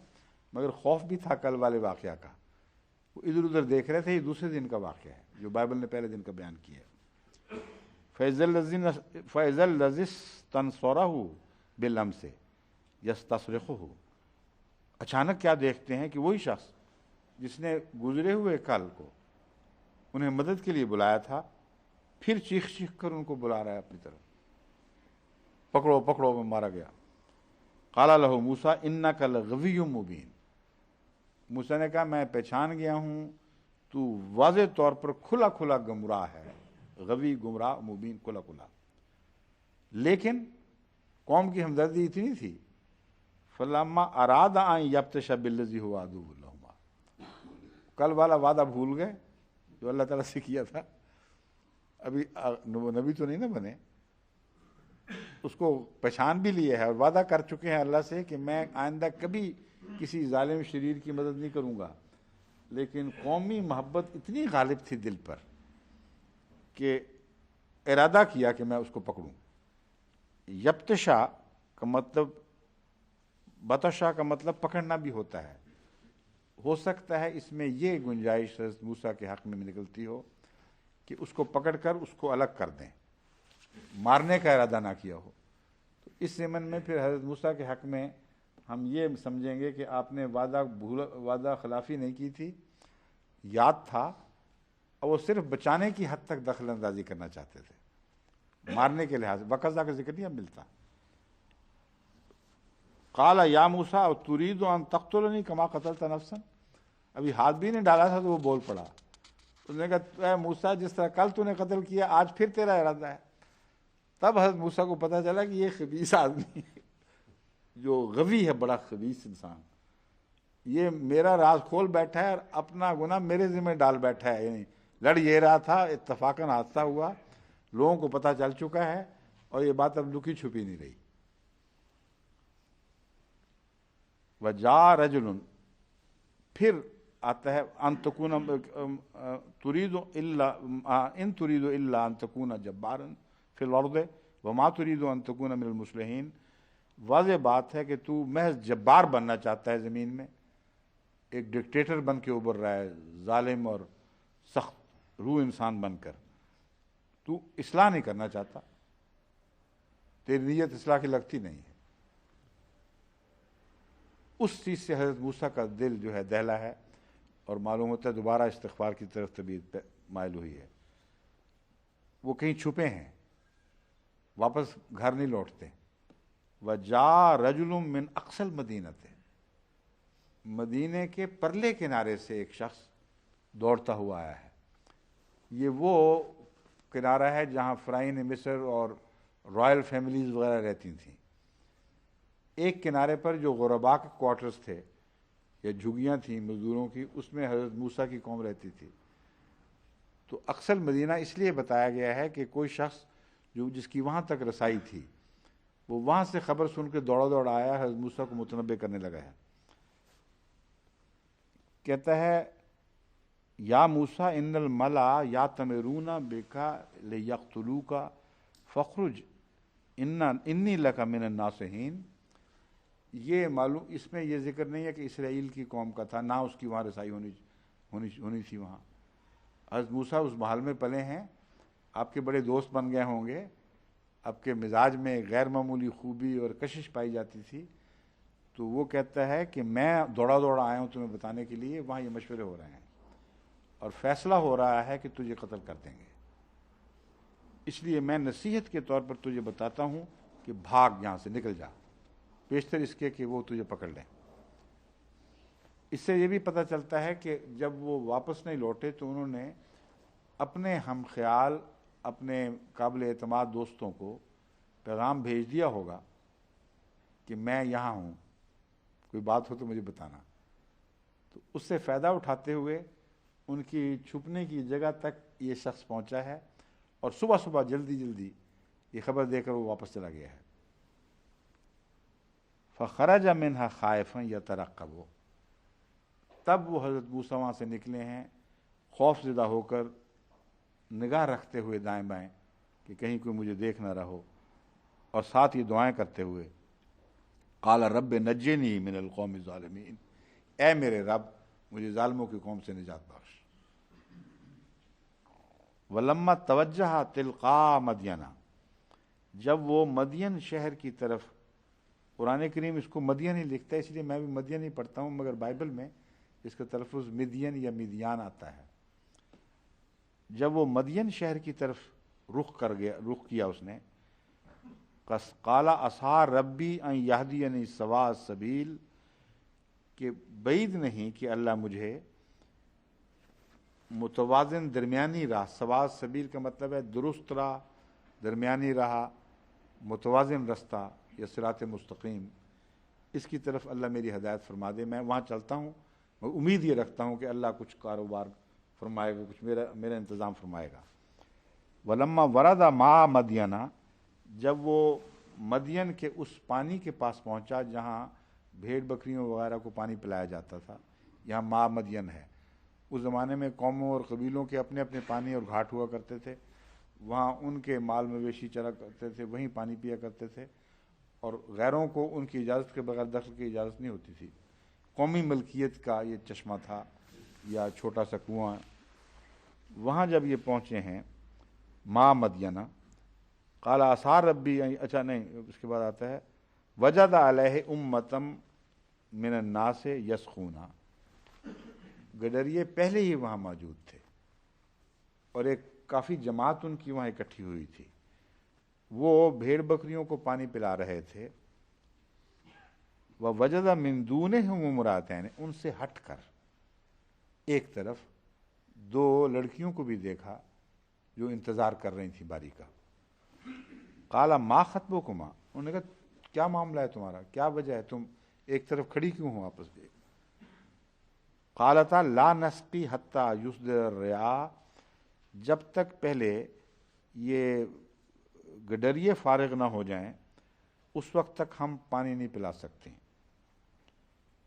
مگر خوف بھی تھا کل والے واقعہ کا. وہ ادھر ادھر دیکھ رہے تھے. یہ دوسرے دن کا واقعہ ہے جو بائبل نے پہلے دن کا بیان کیا ہے. فَإِذَا الَّذِي اسْتَنصَرَهُ بِالْأَمْسِ يَسْتَصْرِخُهُ. اچانک کیا دیکھتے ہیں کہ وہی شخص جس نے گزرے ہوئے کل کو انہیں مدد کے لیے بلایا تھا، پھر چیخ چیخ کر ان کو بلا رہا ہے اپنی طرف. پکڑو پکڑو، میں مارا گیا. قال له موسیٰ انک لغوی مبین. موسیٰ نے کہا میں پہچان گیا ہوں، تو واضح طور پر کھلا کھلا گمراہ ہے. غوی، گمراہ، مبین، کھلا کھلا. لیکن قوم کی ہمدردی اتنی تھی. فلما اراد ان یبطش بالذی هو عدو لہما. کل والا وعدہ بھول گئے جو اللہ تعالیٰ سے کیا تھا. ابھی نبی تو نہیں نہ بنے، اس کو پہچان بھی لیا ہے اور وعدہ کر چکے ہیں اللہ سے کہ میں آئندہ کبھی کسی ظالم شریر کی مدد نہیں کروں گا. لیکن قومی محبت اتنی غالب تھی دل پر کہ ارادہ کیا کہ میں اس کو پکڑوں. یبتشا کا مطلب، بطشا کا مطلب پکڑنا بھی ہوتا ہے. ہو سکتا ہے اس میں یہ گنجائش حضرت موسیٰ کے حق میں نکلتی ہو کہ اس کو پکڑ کر اس کو الگ کر دیں، مارنے کا ارادہ نہ کیا ہو. تو اس ضمن میں پھر حضرت موسیٰ کے حق میں ہم یہ سمجھیں گے کہ آپ نے وعدہ خلافی نہیں کی تھی، یاد تھا، اور وہ صرف بچانے کی حد تک دخل اندازی کرنا چاہتے تھے، مارنے کے لحاظ. وقضا کا ذکر نہیں اب ملتا. قال یا موسیٰ ترید ان تقتلنی کما قتلت نفسا. ابھی ہاتھ بھی نہیں ڈالا تھا تو وہ بول پڑا. اس نے کہا اے موسیٰ جس طرح کل تو نے قتل کیا، آج پھر تیرا ارادہ ہے. تب حضرت موسیٰ کو پتہ چلا کہ یہ خبیث آدمی جو غوی ہے، بڑا خبیث انسان، یہ میرا راز کھول بیٹھا ہے اور اپنا گناہ میرے ذمہ ڈال بیٹھا ہے. یعنی لڑ یہ رہا تھا، اتفاقاً حادثہ ہوا، لوگوں کو پتہ چل چکا ہے، اور یہ بات اب لکی چھپی نہیں رہی. وجاء رجل، پھر آتا ہے ان تکون ترید الا ان ترید الا ان تکون جبارا فی الارض وما ترید ان تکون من المصلحین. واضح بات ہے کہ تو محض جبار بننا چاہتا ہے زمین میں، ایک ڈکٹیٹر بن کے ابھر رہا ہے، ظالم اور سخت روح انسان بن کر. تو اصلاح نہیں کرنا چاہتا، تیری نیت اصلاح کی لگتی نہیں ہے. اس چیز سے حضرت موسیٰ کا دل جو ہے دہلا ہے، اور معلوم ہوتا ہے دوبارہ استغفار کی طرف طبیعت مائل ہوئی ہے. وہ کہیں چھپے ہیں، واپس گھر نہیں لوٹتے. وجاء رجل من اقصى المدینۃ، مدینے کے پرلے کنارے سے ایک شخص دوڑتا ہوا آیا ہے۔ یہ وہ کنارہ ہے جہاں فرعون مصر اور رائل فیملیز وغیرہ رہتی تھیں۔ ایک کنارے پر جو غرباء کے کوارٹرز تھے یا جھگیاں تھیں مزدوروں کی، اس میں حضرت موسیٰ کی قوم رہتی تھی۔ تو اقصی المدینہ اس لیے بتایا گیا ہے کہ کوئی شخص جس کی وہاں تک رسائی تھی، وہ وہاں سے خبر سن کے دوڑا دوڑا آیا، حضرت موسیٰ کو متنبہ کرنے لگا ہے۔ کہتا ہے یا موسیٰ ان الملا یاتمرون بک لیقتلوک فاخرج انی لک من الناصحین۔ یہ معلوم، اس میں یہ ذکر نہیں ہے کہ اسرائیل کی قوم کا تھا، نہ اس کی وہاں رسائی ہونی تھی وہاں۔ حضرت موسیٰ اس محل میں پلے ہیں، آپ کے بڑے دوست بن گئے ہوں گے، آپ کے مزاج میں غیر معمولی خوبی اور کشش پائی جاتی تھی، تو وہ کہتا ہے کہ میں دوڑا دوڑا آیا ہوں تمہیں بتانے کے لیے، وہاں یہ مشورے ہو رہے ہیں اور فیصلہ ہو رہا ہے کہ تجھے قتل کر دیں گے، اس لیے میں نصیحت کے طور پر تجھے بتاتا ہوں کہ بھاگ یہاں سے، نکل جا، بیشتر اس کے کہ وہ تجھے پکڑ لیں۔ اس سے یہ بھی پتہ چلتا ہے کہ جب وہ واپس نہیں لوٹے تو انہوں نے اپنے ہم خیال، اپنے قابل اعتماد دوستوں کو پیغام بھیج دیا ہوگا کہ میں یہاں ہوں، کوئی بات ہو تو مجھے بتانا۔ تو اس سے فائدہ اٹھاتے ہوئے ان کی چھپنے کی جگہ تک یہ شخص پہنچا ہے، اور صبح صبح جلدی یہ خبر دے کر وہ واپس چلا گیا ہے۔ فخرج منها خائفا یترقب، تب وہ حضرت موسیٰ وہاں سے نکلے ہیں خوف زدہ ہو کر، نگاہ رکھتے ہوئے دائیں بائیں کہ کہیں کوئی مجھے دیکھ نہ رہو، اور ساتھ یہ دعائیں کرتے ہوئے قال رب نجنی من القوم الظالمین، اے میرے رب مجھے ظالموں کی قوم سے نجات بخش۔ ولما توجہ تلقاء مدینہ، جب وہ مدین شہر کی طرف، قرآن کریم اس کو مدین ہی لکھتا ہے، اس لیے میں بھی مدین ہی پڑھتا ہوں، مگر بائبل میں اس کا تلفظ مدین یا مدیان آتا ہے۔ جب وہ مدین شہر کی طرف رخ کیا اس نے، قال عسیٰ ربی ان یہدینی سواء السبیل، کہ بعید نہیں کہ اللہ مجھے متوازن درمیانی راہ، سواء السبیل کا مطلب ہے درست راہ، درمیانی راہ، متوازن رستہ یا صراط مستقیم، اس کی طرف اللہ میری ہدایت فرما دے، میں وہاں چلتا ہوں، میں امید یہ رکھتا ہوں کہ اللہ کچھ کاروبار فرمائے گا، کچھ میرا انتظام فرمائے گا۔ ولما ورد ماء مدینہ، جب وہ مدین کے اس پانی کے پاس پہنچا جہاں بھیڑ بکریوں وغیرہ کو پانی پلایا جاتا تھا، یہاں ماء مدین ہے۔ اس زمانے میں قوموں اور قبیلوں کے اپنے اپنے پانی اور گھاٹ ہوا کرتے تھے، وہاں ان کے مال مویشی چلا کرتے تھے، وہیں پانی پیا کرتے تھے، اور غیروں کو ان کی اجازت کے بغیر دخل کی اجازت نہیں ہوتی تھی۔ قومی ملکیت کا یہ چشمہ تھا یا چھوٹا سا کنواں۔ وہاں جب یہ پہنچے ہیں ماء مدینہ، قال عسیٰ ربی، اچھا نہیں، اس کے بعد آتا ہے وجد علیہ امۃ من الناس یسقون، گڈریے پہلے ہی وہاں موجود تھے اور ایک کافی جماعت ان کی وہاں اکٹھی ہوئی تھی، وہ بھیڑ بکریوں کو پانی پلا رہے تھے۔ ووجد من دونہم امرأتین، ان سے ہٹ کر ایک طرف دو لڑکیوں کو بھی دیکھا جو انتظار کر رہی تھیں باری کا۔ قال ما خطبکما، انہوں نے کہا کیا معاملہ ہے تمہارا، کیا وجہ ہے، تم ایک طرف کھڑی کیوں ہو آپس میں؟ قالتا لا نسقی حتی یصدر الرعاء، جب تک پہلے یہ گڈریے فارغ نہ ہو جائیں اس وقت تک ہم پانی نہیں پلا سکتے۔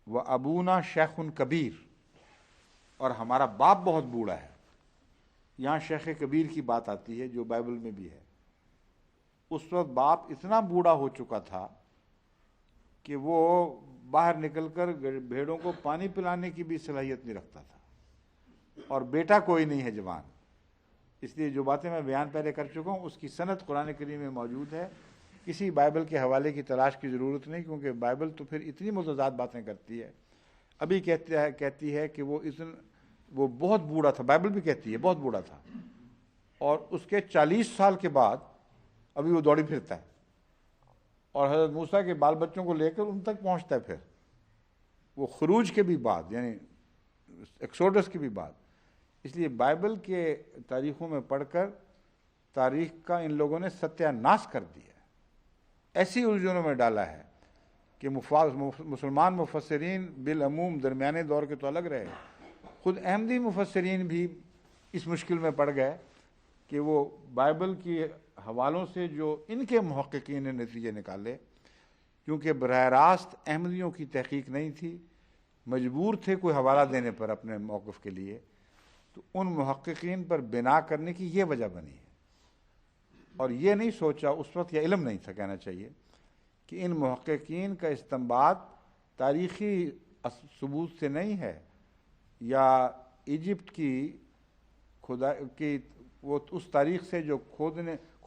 وَأَبُونَا شیخٌ کبیر، اور ہمارا باپ بہت بوڑھا ہے۔ یہاں شیخ کبیر کی بات آتی ہے جو بائبل میں بھی ہے۔ اس وقت باپ اتنا بوڑھا ہو چکا تھا کہ وہ باہر نکل کر بھیڑوں کو پانی پلانے کی بھی صلاحیت نہیں رکھتا تھا، اور بیٹا کوئی نہیں ہے جوان۔ اس لیے جو باتیں میں بیان پہلے کر چکا ہوں اس کی سند قرآن کریم میں موجود ہے، کسی بائبل کے حوالے کی تلاش کی ضرورت نہیں، کیونکہ بائبل تو پھر اتنی متضاد باتیں کرتی ہے۔ ابھی کہتی ہے کہ وہ بہت بوڑھا تھا، بائبل بھی کہتی ہے بہت بوڑھا تھا، اور اس کے 40 سال کے بعد ابھی وہ دوڑی پھرتا ہے۔ اور حضرت موسیٰ کے بال بچوں کو لے کر ان تک پہنچتا ہے، پھر وہ خروج کے بھی بعد، یعنی ایکسوڈس کی بھی بات۔ اس لیے بائبل کے تاریخوں میں پڑھ کر تاریخ کا ان لوگوں نے ستیہ ناش کر دیا، ایسی الجھنوں میں ڈالا ہے کہ مسلمان مفسرین بالعموم درمیانے دور کے تو الگ رہے، خود احمدی مفسرین بھی اس مشکل میں پڑ گئے کہ وہ بائبل کی حوالوں سے جو ان کے محققین نے نتیجے نکالے، کیونکہ براہ راست احمدیوں کی تحقیق نہیں تھی، مجبور تھے کوئی حوالہ دینے پر اپنے موقف کے لیے، تو ان محققین پر بنا کرنے کی یہ وجہ بنی ہے۔ اور یہ نہیں سوچا اس وقت، یا علم نہیں تھا کہنا چاہیے، کہ ان محققین کا استنباط تاریخی ثبوت سے نہیں ہے، یا ایجپٹ کی وہ اس تاریخ سے جو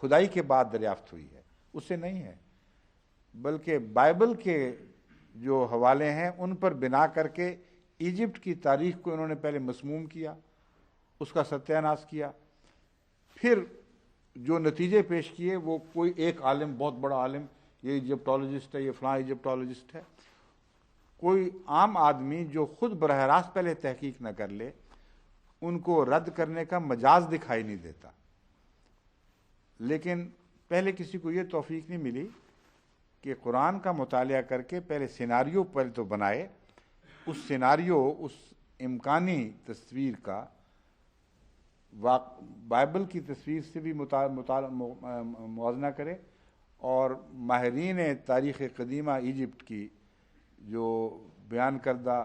کھدائی کے بعد دریافت ہوئی ہے اس سے نہیں ہے، بلکہ بائبل کے جو حوالے ہیں ان پر بنا کر کے ایجپٹ کی تاریخ کو انہوں نے پہلے مسموم کیا، اس کا ستیہ ناش کیا، پھر جو نتیجے پیش کیے وہ کوئی ایک عالم، بہت بڑا عالم، یہ ایجپٹولوجسٹ ہے، یہ فلاں ایجپٹولوجسٹ ہے، کوئی عام آدمی جو خود براہ راست پہلے تحقیق نہ کر لے، ان کو رد کرنے کا مجاز دکھائی نہیں دیتا۔ لیکن پہلے کسی کو یہ توفیق نہیں ملی کہ قرآن کا مطالعہ کر کے پہلے سیناریو پہلے تو بنائے، اس سیناریو، اس امکانی تصویر کا بائبل کی تصویر سے بھی موازنہ کرے، اور ماہرین تاریخ قدیمہ ایجپٹ کی جو بیان کردہ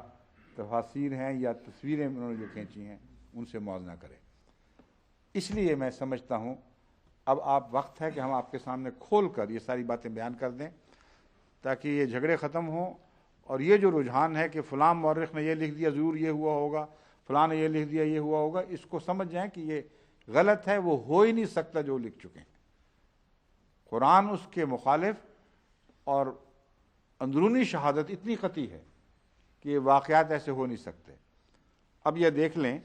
تفاسیر ہیں یا تصویریں انہوں نے جو کھینچی ہیں ان سے موازنہ کرے۔ اس لیے میں سمجھتا ہوں اب وقت ہے کہ ہم آپ کے سامنے کھول کر یہ ساری باتیں بیان کر دیں، تاکہ یہ جھگڑے ختم ہوں، اور یہ جو رجحان ہے کہ فلاں مورخ نے یہ لکھ دیا ضرور یہ ہوا ہوگا، فلاں نے یہ لکھ دیا یہ ہوا ہوگا، اس کو سمجھ جائیں کہ یہ غلط ہے، وہ ہو ہی نہیں سکتا جو لکھ چکے ہیں۔ قرآن اس کے مخالف، اور اندرونی شہادت اتنی قطعی ہے کہ یہ واقعات ایسے ہو نہیں سکتے۔ اب یہ دیکھ لیں،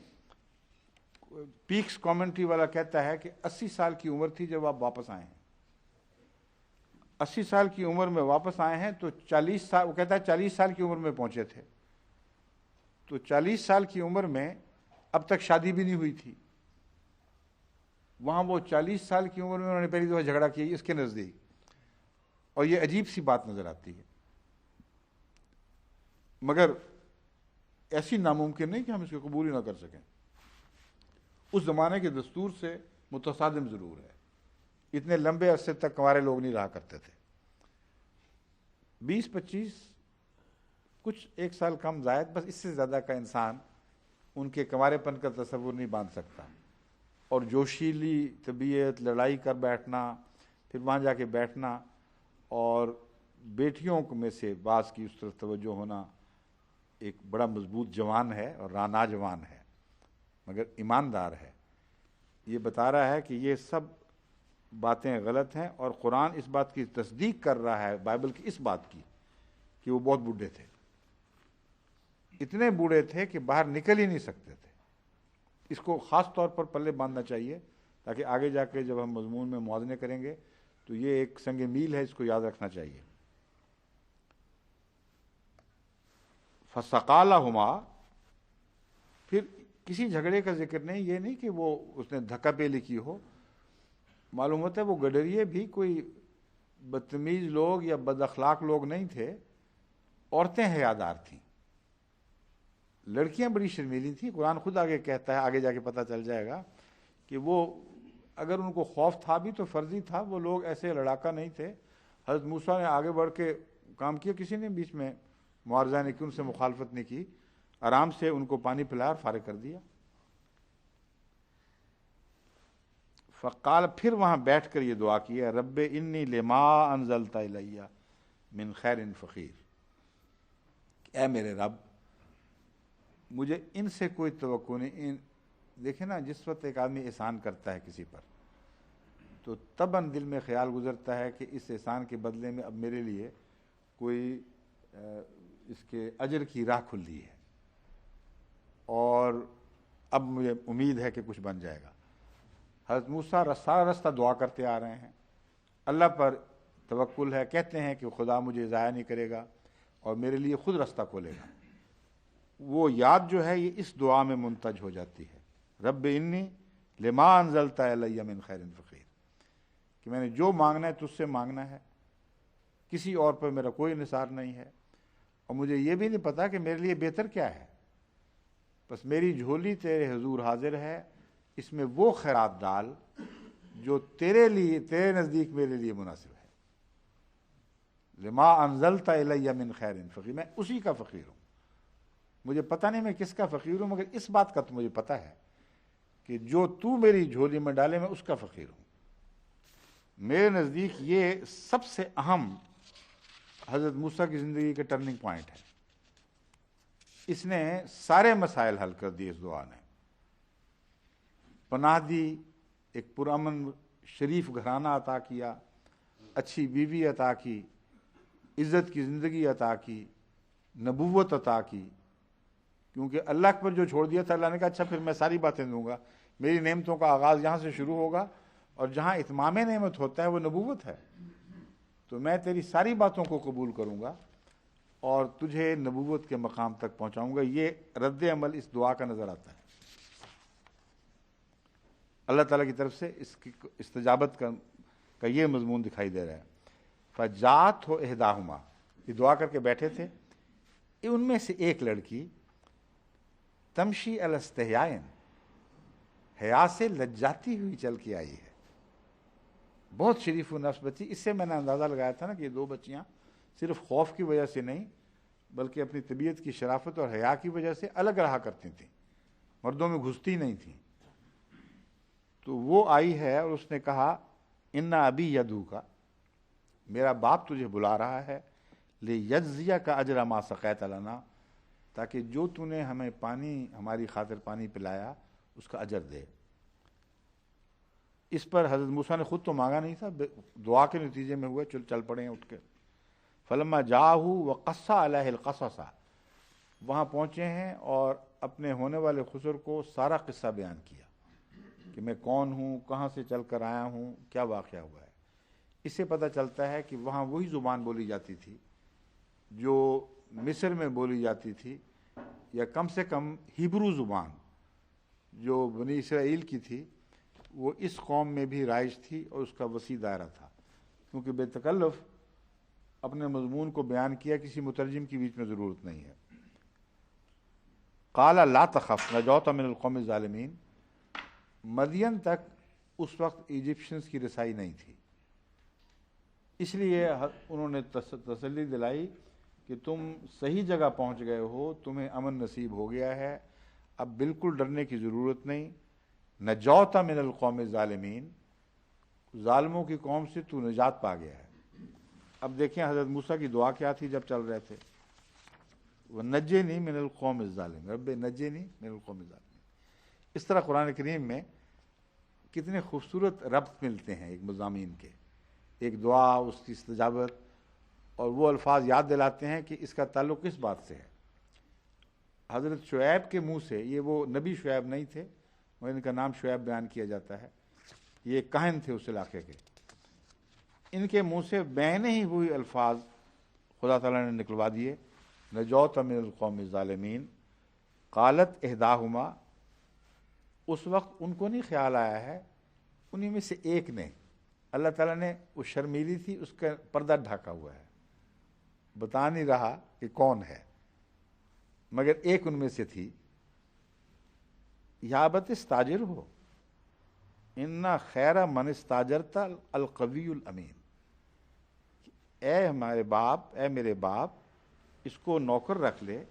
پیکس کامنٹری والا کہتا ہے کہ 80 سال کی عمر تھی جب آپ واپس آئے ہیں، 80 سال کی عمر میں واپس آئے ہیں، تو 40 سال، وہ کہتا ہے 40 سال کی عمر میں پہنچے تھے، تو 40 سال کی عمر میں اب تک شادی بھی نہیں ہوئی تھی، وہاں وہ 40 سال کی عمر میں انہوں نے پہلی دفعہ جھگڑا کیا اس کے نزدیک، اور یہ عجیب سی بات نظر آتی ہے، مگر ایسی ناممکن نہیں کہ ہم اس کو قبول ہی نہ کر سکیں، اس زمانے کے دستور سے متصادم ضرور ہے، اتنے لمبے عرصے تک کنوارے لوگ نہیں رہا کرتے تھے، 20-25 کچھ ایک سال کم زائد، بس اس سے زیادہ کا انسان ان کے کنوارے پن کا تصور نہیں باندھ سکتا، اور جوشیلی طبیعت، لڑائی کر بیٹھنا، پھر وہاں جا کے بیٹھنا، اور بیٹیوں میں سے بعض کی اس طرف توجہ ہونا، ایک بڑا مضبوط جوان ہے اور رانا جوان ہے مگر ایماندار ہے، یہ بتا رہا ہے کہ یہ سب باتیں غلط ہیں، اور قرآن اس بات کی تصدیق کر رہا ہے، بائبل کی اس بات کی، کہ وہ بہت بوڑھے تھے، اتنے بوڑھے تھے کہ باہر نکل ہی نہیں سکتے تھے۔ اس کو خاص طور پر پلے باندھنا چاہیے، تاکہ آگے جا کے جب ہم مضمون میں موازنے کریں گے تو یہ ایک سنگ میل ہے، اس کو یاد رکھنا چاہیے۔ فَسَقَالَهُمَا، پھر کسی جھگڑے کا ذکر نہیں، یہ نہیں کہ وہ اس نے دھکا پہ لکھی ہو، معلوم ہوتا ہے وہ گڈریے بھی کوئی بدتمیز لوگ یا بد اخلاق لوگ نہیں تھے، عورتیں حیادار تھیں، لڑکیاں بڑی شرمیلی تھیں۔ قرآن خود آگے کہتا ہے، آگے جا کے پتہ چل جائے گا کہ وہ اگر ان کو خوف تھا بھی تو فرضی تھا، وہ لوگ ایسے لڑاکا نہیں تھے۔ حضرت موسیٰ نے آگے بڑھ کے کام کیا، کسی نے بیچ میں معارضہ نہیں کی، ان سے مخالفت نہیں کی، آرام سے ان کو پانی پلایا اور فارغ کر دیا۔ فقال، پھر وہاں بیٹھ کر یہ دعا کی ہے، رب انی لما انزلت الی من خیر فقیر، اے میرے رب مجھے ان سے کوئی توقع نہیں۔ دیکھیں نا، جس وقت ایک آدمی احسان کرتا ہے کسی پر تو طبعاً دل میں خیال گزرتا ہے کہ اس احسان کے بدلے میں اب میرے لیے کوئی اس کے اجر کی راہ کھلی ہے، اور اب مجھے امید ہے کہ کچھ بن جائے گا۔ حضرت موسیٰ سارا رستہ دعا کرتے آ رہے ہیں، اللہ پر توکل ہے، کہتے ہیں کہ خدا مجھے ضائع نہیں کرے گا اور میرے لیے خود راستہ کھولے گا، وہ یاد جو ہے یہ اس دعا میں منتج ہو جاتی ہے، رب انی لما انزلت الی من خیر فقیر، کہ میں نے جو مانگنا ہے تجھ سے مانگنا ہے، کسی اور پر میرا کوئی انحصار نہیں ہے، اور مجھے یہ بھی نہیں پتا کہ میرے لیے بہتر کیا ہے، بس میری جھولی تیرے حضور حاضر ہے، اس میں وہ خیرات ڈال جو تیرے لیے، تیرے نزدیک میرے لیے مناسب ہے، لما انزلت الی من خیر فقیر، میں اسی کا فقیر ہوں، مجھے پتہ نہیں میں کس کا فقیر ہوں، مگر اس بات کا تو مجھے پتہ ہے کہ جو تو میری جھولی میں ڈالے میں اس کا فقیر ہوں۔ میرے نزدیک یہ سب سے اہم حضرت موسیٰ کی زندگی کے ٹرننگ پوائنٹ ہے، اس نے سارے مسائل حل کر دیے، اس دعا نے پناہ دی، ایک پرامن شریف گھرانہ عطا کیا، اچھی بیوی عطا کی، عزت کی زندگی عطا کی، نبوت عطا کی، کیونکہ اللہ پر جو چھوڑ دیا تھا اللہ نے کہا اچھا پھر میں ساری باتیں دوں گا، میری نعمتوں کا آغاز یہاں سے شروع ہوگا، اور جہاں اتمام نعمت ہوتا ہے وہ نبوت ہے، تو میں تیری ساری باتوں کو قبول کروں گا اور تجھے نبوت کے مقام تک پہنچاؤں گا۔ یہ رد عمل اس دعا کا نظر آتا ہے، اللہ تعالیٰ کی طرف سے اس کی استجابت کا یہ مضمون دکھائی دے رہا ہے۔ فجات ہو احداہما، یہ دعا کر کے بیٹھے تھے، ان میں سے ایک لڑکی تمشی علی استحیاء، حیا سے لجاتی ہوئی چل کے آئی ہے، بہت شریف و نفس بچی۔ اس سے میں نے اندازہ لگایا تھا نا کہ یہ دو بچیاں صرف خوف کی وجہ سے نہیں بلکہ اپنی طبیعت کی شرافت اور حیا کی وجہ سے الگ رہا کرتی تھیں، مردوں میں گھستی نہیں تھیں۔ تو وہ آئی ہے اور اس نے کہا انا ابی یدعوک، میرا باپ تجھے بلا رہا ہے، لیجزیک اجر ما سقیت لنا، تاکہ جو تو نے ہمیں پانی، ہماری خاطر پانی پلایا اس کا اجر دے۔ اس پر حضرت موسیٰ نے خود تو مانگا نہیں تھا، دعا کے نتیجے میں ہوئے، چل پڑے ہیں اٹھ کے۔ فلما جاءہ وقص علیہ القصص، وہاں پہنچے ہیں اور اپنے ہونے والے خسر کو سارا قصہ بیان کیا کہ میں کون ہوں، کہاں سے چل کر آیا ہوں، کیا واقعہ ہوا ہے۔ اس سے پتہ چلتا ہے کہ وہاں وہی زبان بولی جاتی تھی جو مصر میں بولی جاتی تھی، یا کم سے کم ہیبرو زبان جو بنی اسرائیل کی تھی وہ اس قوم میں بھی رائج تھی اور اس کا وسیع دائرہ تھا، کیونکہ بے تکلف اپنے مضمون کو بیان کیا، کسی مترجم کی بیچ میں ضرورت نہیں ہے۔ قال لا تخف نجوت من القوم الظالمین، مدین تک اس وقت ایجپشنز کی رسائی نہیں تھی، اس لیے انہوں نے تسلی دلائی کہ تم صحیح جگہ پہنچ گئے ہو، تمہیں امن نصیب ہو گیا ہے، اب بالکل ڈرنے کی ضرورت نہیں، نجوت من القوم الظالمین، ظالموں کی قوم سے تو نجات پا گیا ہے۔ اب دیکھیں حضرت موسیٰ کی دعا کیا تھی جب چل رہے تھے، وَنَجِّنِي مِنَ الْقَوْمِ الظَّالِمِينَ، رب نجنی من القوم الظالمین۔ اس طرح قرآن کریم میں کتنے خوبصورت ربط ملتے ہیں ایک مضامین کے، ایک دعا، اس کی استجابت، اور وہ الفاظ یاد دلاتے ہیں کہ اس کا تعلق کس بات سے ہے۔ حضرت شعیب کے منہ سے، یہ وہ نبی شعیب نہیں تھے اور ان کا نام شعیب بیان کیا جاتا ہے، یہ کاہن تھے اس علاقے کے، ان کے منہ سے بین ہی ہوئی الفاظ خدا تعالیٰ نے نکلوا دیے، نجوت من القوم الظالمین، قالت احداہما، اس وقت ان کو نہیں خیال آیا ہے، انہی میں سے ایک نے، اللہ تعالیٰ نے وہ شرمیلی تھی اس کا پردہ ڈھاکا ہوا ہے، بتا نہیں رہا کہ کون ہے، مگر ایک ان میں سے تھی، یا ابت استاجر ہو ان خیر من استاجرت القوی الامین، اے ہمارے باپ، اے میرے باپ، اس کو نوکر رکھ لے،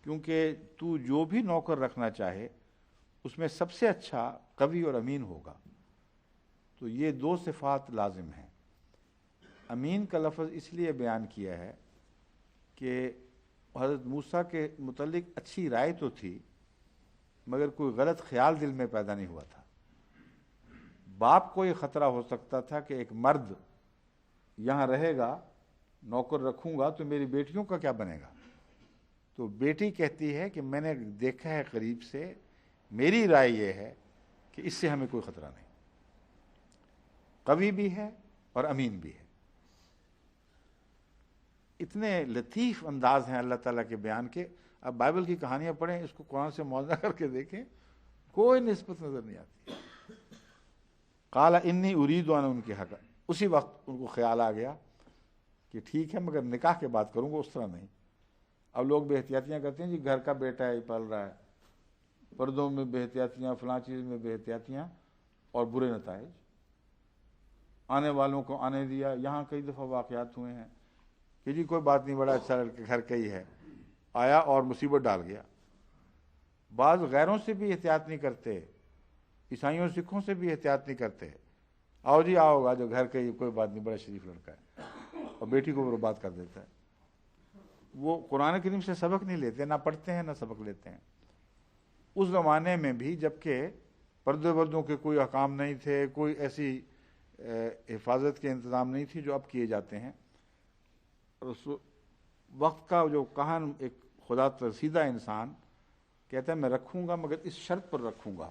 کیونکہ تو جو بھی نوکر رکھنا چاہے اس میں سب سے اچھا قوی اور امین ہوگا۔ تو یہ دو صفات لازم ہیں۔ امین کا لفظ اس لیے بیان کیا ہے کہ حضرت موسیٰ کے متعلق اچھی رائے تو تھی مگر کوئی غلط خیال دل میں پیدا نہیں ہوا تھا۔ باپ کو یہ خطرہ ہو سکتا تھا کہ ایک مرد یہاں رہے گا، نوکر رکھوں گا تو میری بیٹیوں کا کیا بنے گا۔ تو بیٹی کہتی ہے کہ میں نے دیکھا ہے قریب سے، میری رائے یہ ہے کہ اس سے ہمیں کوئی خطرہ نہیں، قوی بھی ہے اور امین بھی ہے۔ اتنے لطیف انداز ہیں اللہ تعالیٰ کے بیان کے. اب بائبل کی کہانیاں پڑھیں, اس کو قرآن سے موازنہ کر کے دیکھیں, کوئی نسبت نظر نہیں آتی. قال انی ارید ان ان کے حق. اسی وقت ان کو خیال آ گیا کہ ٹھیک ہے مگر نکاح کے بعد کروں گا, اس طرح نہیں. اب لوگ بے احتیاطیاں کرتے ہیں, جی گھر کا بیٹا ہے پل رہا ہے, پردوں میں بے احتیاطیاں, فلاں چیز میں بے احتیاطیاں, اور برے نتائج. آنے والوں کو آنے دیا. یہاں کئی دفعہ واقعات ہوئے ہیں کہ جی کوئی بات نہیں, بڑا اچھا لڑکا گھر کا ہی ہے, آیا اور مصیبت ڈال گیا. بعض غیروں سے بھی احتیاط نہیں کرتے, عیسائیوں سکھوں سے بھی احتیاط نہیں کرتے. آؤ جی آؤ گا جو گھر کا ہی, کوئی بات نہیں, بڑا شریف لڑکا ہے, اور بیٹی کو برباد کر دیتا ہے. وہ قرآن کریم سے سبق نہیں لیتے, نہ پڑھتے ہیں نہ سبق لیتے ہیں. اس زمانے میں بھی جبکہ پردے وردوں کے کوئی احکام نہیں تھے, کوئی ایسی حفاظت کے انتظام نہیں تھی جو اب کیے جاتے ہیں. اس وقت کا جو کہن ایک خدا ترسیدہ انسان کہتا ہے میں رکھوں گا مگر اس شرط پر رکھوں گا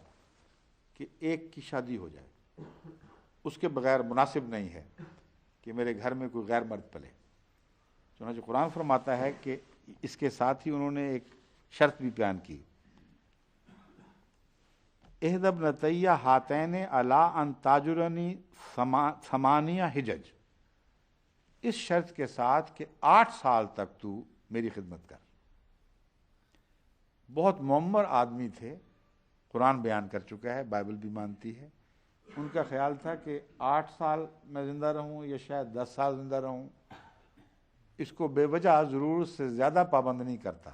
کہ ایک کی شادی ہو جائے, اس کے بغیر مناسب نہیں ہے کہ میرے گھر میں کوئی غیر مرد پلے. چنانچہ قرآن فرماتا ہے کہ اس کے ساتھ ہی انہوں نے ایک شرط بھی بیان کی, احد ابنتیہ ہاتین علی ان تاجرنی ثمانیہ حجج, اس شرط کے ساتھ کہ 8 سال تک تو میری خدمت کر. بہت معمر آدمی تھے, قرآن بیان کر چکا ہے, بائبل بھی مانتی ہے. ان کا خیال تھا کہ 8 سال میں زندہ رہوں یا شاید 10 سال زندہ رہوں, اس کو بے وجہ ضرورت سے زیادہ پابند نہیں کرتا.